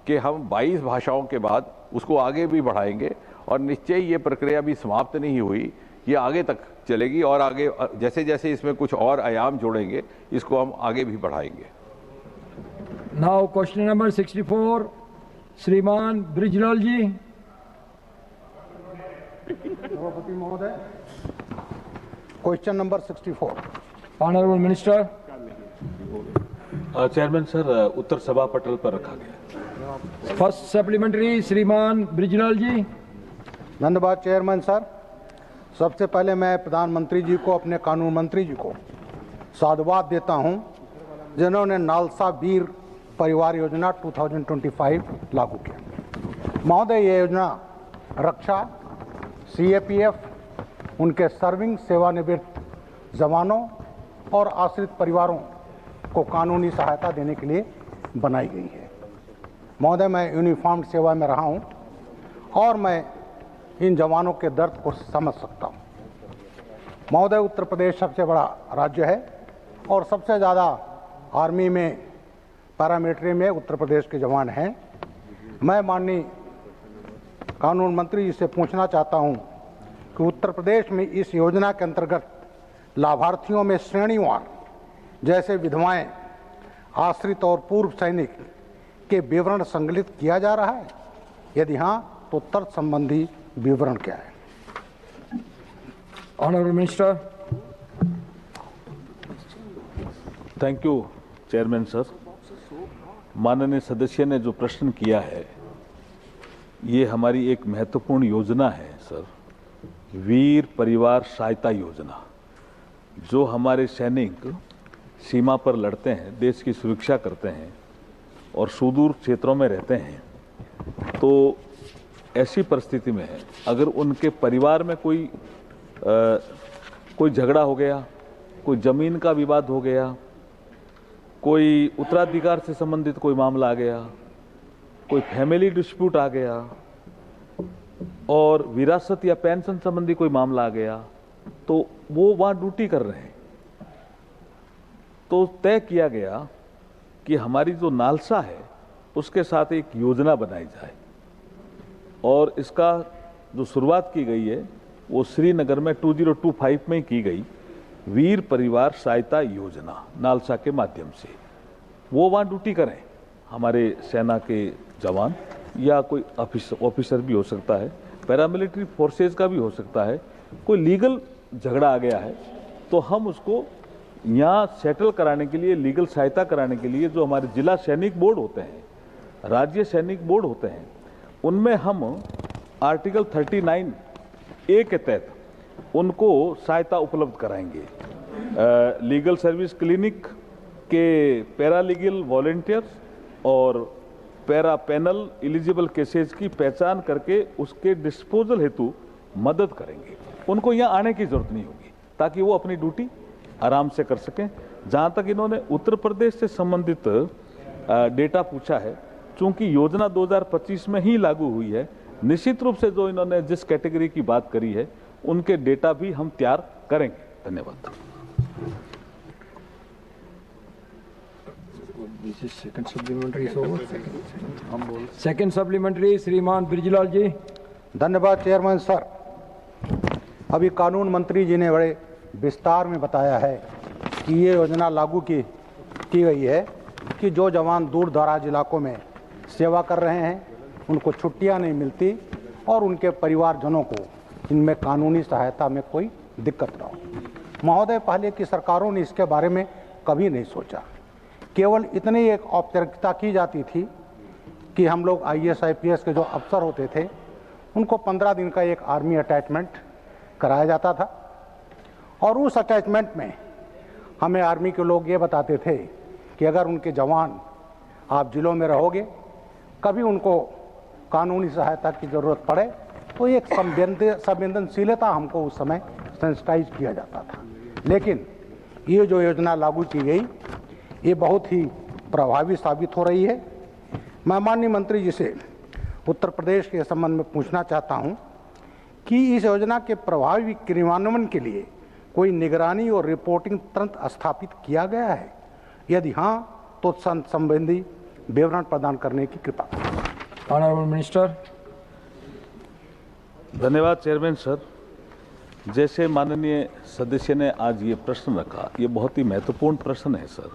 कि हम 22 भाषाओं के बाद उसको आगे भी बढ़ाएंगे, और निश्चय ये प्रक्रिया भी समाप्त नहीं हुई, ये आगे तक चलेगी, और आगे जैसे जैसे इसमें कुछ और आयाम जोड़ेंगे इसको हम आगे भी बढ़ाएंगे। नाउ क्वेश्चन नंबर 64, श्रीमान ब्रिजलाल जी। सभापति महोदय, question number 64। Honourable minister. Chairman sir, उत्तर सभा पटल पर रखा गया। फर्स्ट सप्लीमेंट्री, श्रीमान ब्रिजलाल जी। धन्यवाद चेयरमैन सर। सबसे पहले मैं प्रधानमंत्री जी को, अपने कानून मंत्री जी को साधुवाद देता हूं, जिन्होंने नालसा वीर परिवार योजना 2025 लागू किया। महोदय, ये योजना रक्षा, CAPF, उनके सर्विंग सेवानिवृत्त जवानों और आश्रित परिवारों को कानूनी सहायता देने के लिए बनाई गई है। महोदय, मैं यूनिफॉर्म सेवा में रहा हूं और मैं इन जवानों के दर्द को समझ सकता हूँ। महोदय, उत्तर प्रदेश सबसे बड़ा राज्य है और सबसे ज़्यादा आर्मी में पैरामिलिट्री में उत्तर प्रदेश के जवान हैं। मैं माननीय कानून मंत्री जी से पूछना चाहता हूं कि उत्तर प्रदेश में इस योजना के अंतर्गत लाभार्थियों में श्रेणीवार जैसे विधवाएं, आश्रित और पूर्व सैनिक के विवरण संकलित किया जा रहा है? यदि हाँ, तो तर्क संबंधी विवरण क्या है? Honourable minister. Thank you chairman sir. माननीय सदस्य ने जो प्रश्न किया है, ये हमारी एक महत्वपूर्ण योजना है सर, वीर परिवार सहायता योजना। जो हमारे सैनिक सीमा पर लड़ते हैं, देश की सुरक्षा करते हैं और सुदूर क्षेत्रों में रहते हैं, तो ऐसी परिस्थिति में अगर उनके परिवार में कोई झगड़ा हो गया, कोई जमीन का विवाद हो गया, कोई उत्तराधिकार से संबंधित कोई मामला आ गया, कोई फैमिली डिस्प्यूट आ गया और विरासत या पेंशन संबंधी कोई मामला आ गया, तो वो वहां ड्यूटी कर रहे हैं। तो तय किया गया कि हमारी जो नालसा है उसके साथ एक योजना बनाई जाए और इसका जो शुरुआत की गई है वो श्रीनगर में 2025 में की गई वीर परिवार सहायता योजना नालसा के माध्यम से। वो वहाँ ड्यूटी करें, हमारे सेना के जवान या कोई ऑफिसर भी हो सकता है, पैरामिलिट्री फोर्सेज का भी हो सकता है। कोई लीगल झगड़ा आ गया है तो हम उसको यहाँ सेटल कराने के लिए, लीगल सहायता कराने के लिए जो हमारे जिला सैनिक बोर्ड होते हैं, राज्य सैनिक बोर्ड होते हैं, उनमें हम आर्टिकल 39A के तहत उनको सहायता उपलब्ध कराएंगे। लीगल सर्विस क्लिनिक के पैरालीगल वॉलंटियर्स और पैरा पैनल एलिजिबल केसेज की पहचान करके उसके डिस्पोजल हेतु मदद करेंगे। उनको यहाँ आने की जरूरत नहीं होगी ताकि वो अपनी ड्यूटी आराम से कर सकें। जहाँ तक इन्होंने उत्तर प्रदेश से संबंधित डेटा पूछा है, चूंकि योजना 2025 में ही लागू हुई है, निश्चित रूप से जो इन्होंने जिस कैटेगरी की बात करी है उनके डेटा भी हम तैयार करेंगे। धन्यवाद। सेकंड सप्लीमेंट्री श्रीमान ब्रिजलाल जी। धन्यवाद चेयरमैन सर। अभी कानून मंत्री जी ने बड़े विस्तार में बताया है कि ये योजना लागू की गई है कि जो जवान दूर दराज इलाकों में सेवा कर रहे हैं उनको छुट्टियां नहीं मिलती और उनके परिवारजनों को इनमें कानूनी सहायता में कोई दिक्कत ना हो। महोदय, पहले की सरकारों ने इसके बारे में कभी नहीं सोचा। केवल इतनी एक औपचारिकता की जाती थी कि हम लोग IAS IPS के जो अफसर होते थे उनको 15 दिन का एक आर्मी अटैचमेंट कराया जाता था और उस अटैचमेंट में हमें आर्मी के लोग ये बताते थे कि अगर उनके जवान आप जिलों में रहोगे, कभी उनको कानूनी सहायता की ज़रूरत पड़े तो एक संवेदनशीलता हमको उस समय सेंसिटाइज किया जाता था। लेकिन ये जो योजना लागू की गई ये बहुत ही प्रभावी साबित हो रही है। मैं माननीय मंत्री जी से उत्तर प्रदेश के संबंध में पूछना चाहता हूं कि इस योजना के प्रभावी क्रियान्वयन के लिए कोई निगरानी और रिपोर्टिंग तंत्र स्थापित किया गया है? यदि हाँ, तो संबंधी विवरण प्रदान करने की कृपा। Honourable minister. धन्यवाद चेयरमैन सर। जैसे माननीय सदस्य ने आज ये प्रश्न रखा, ये बहुत ही महत्वपूर्ण प्रश्न है सर,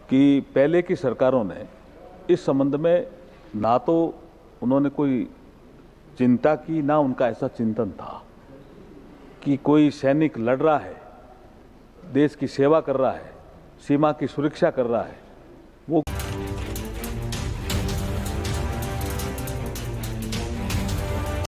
कि पहले की सरकारों ने इस संबंध में ना तो उन्होंने कोई चिंता की, ना उनका ऐसा चिंतन था कि कोई सैनिक लड़ रहा है, देश की सेवा कर रहा है, सीमा की सुरक्षा कर रहा है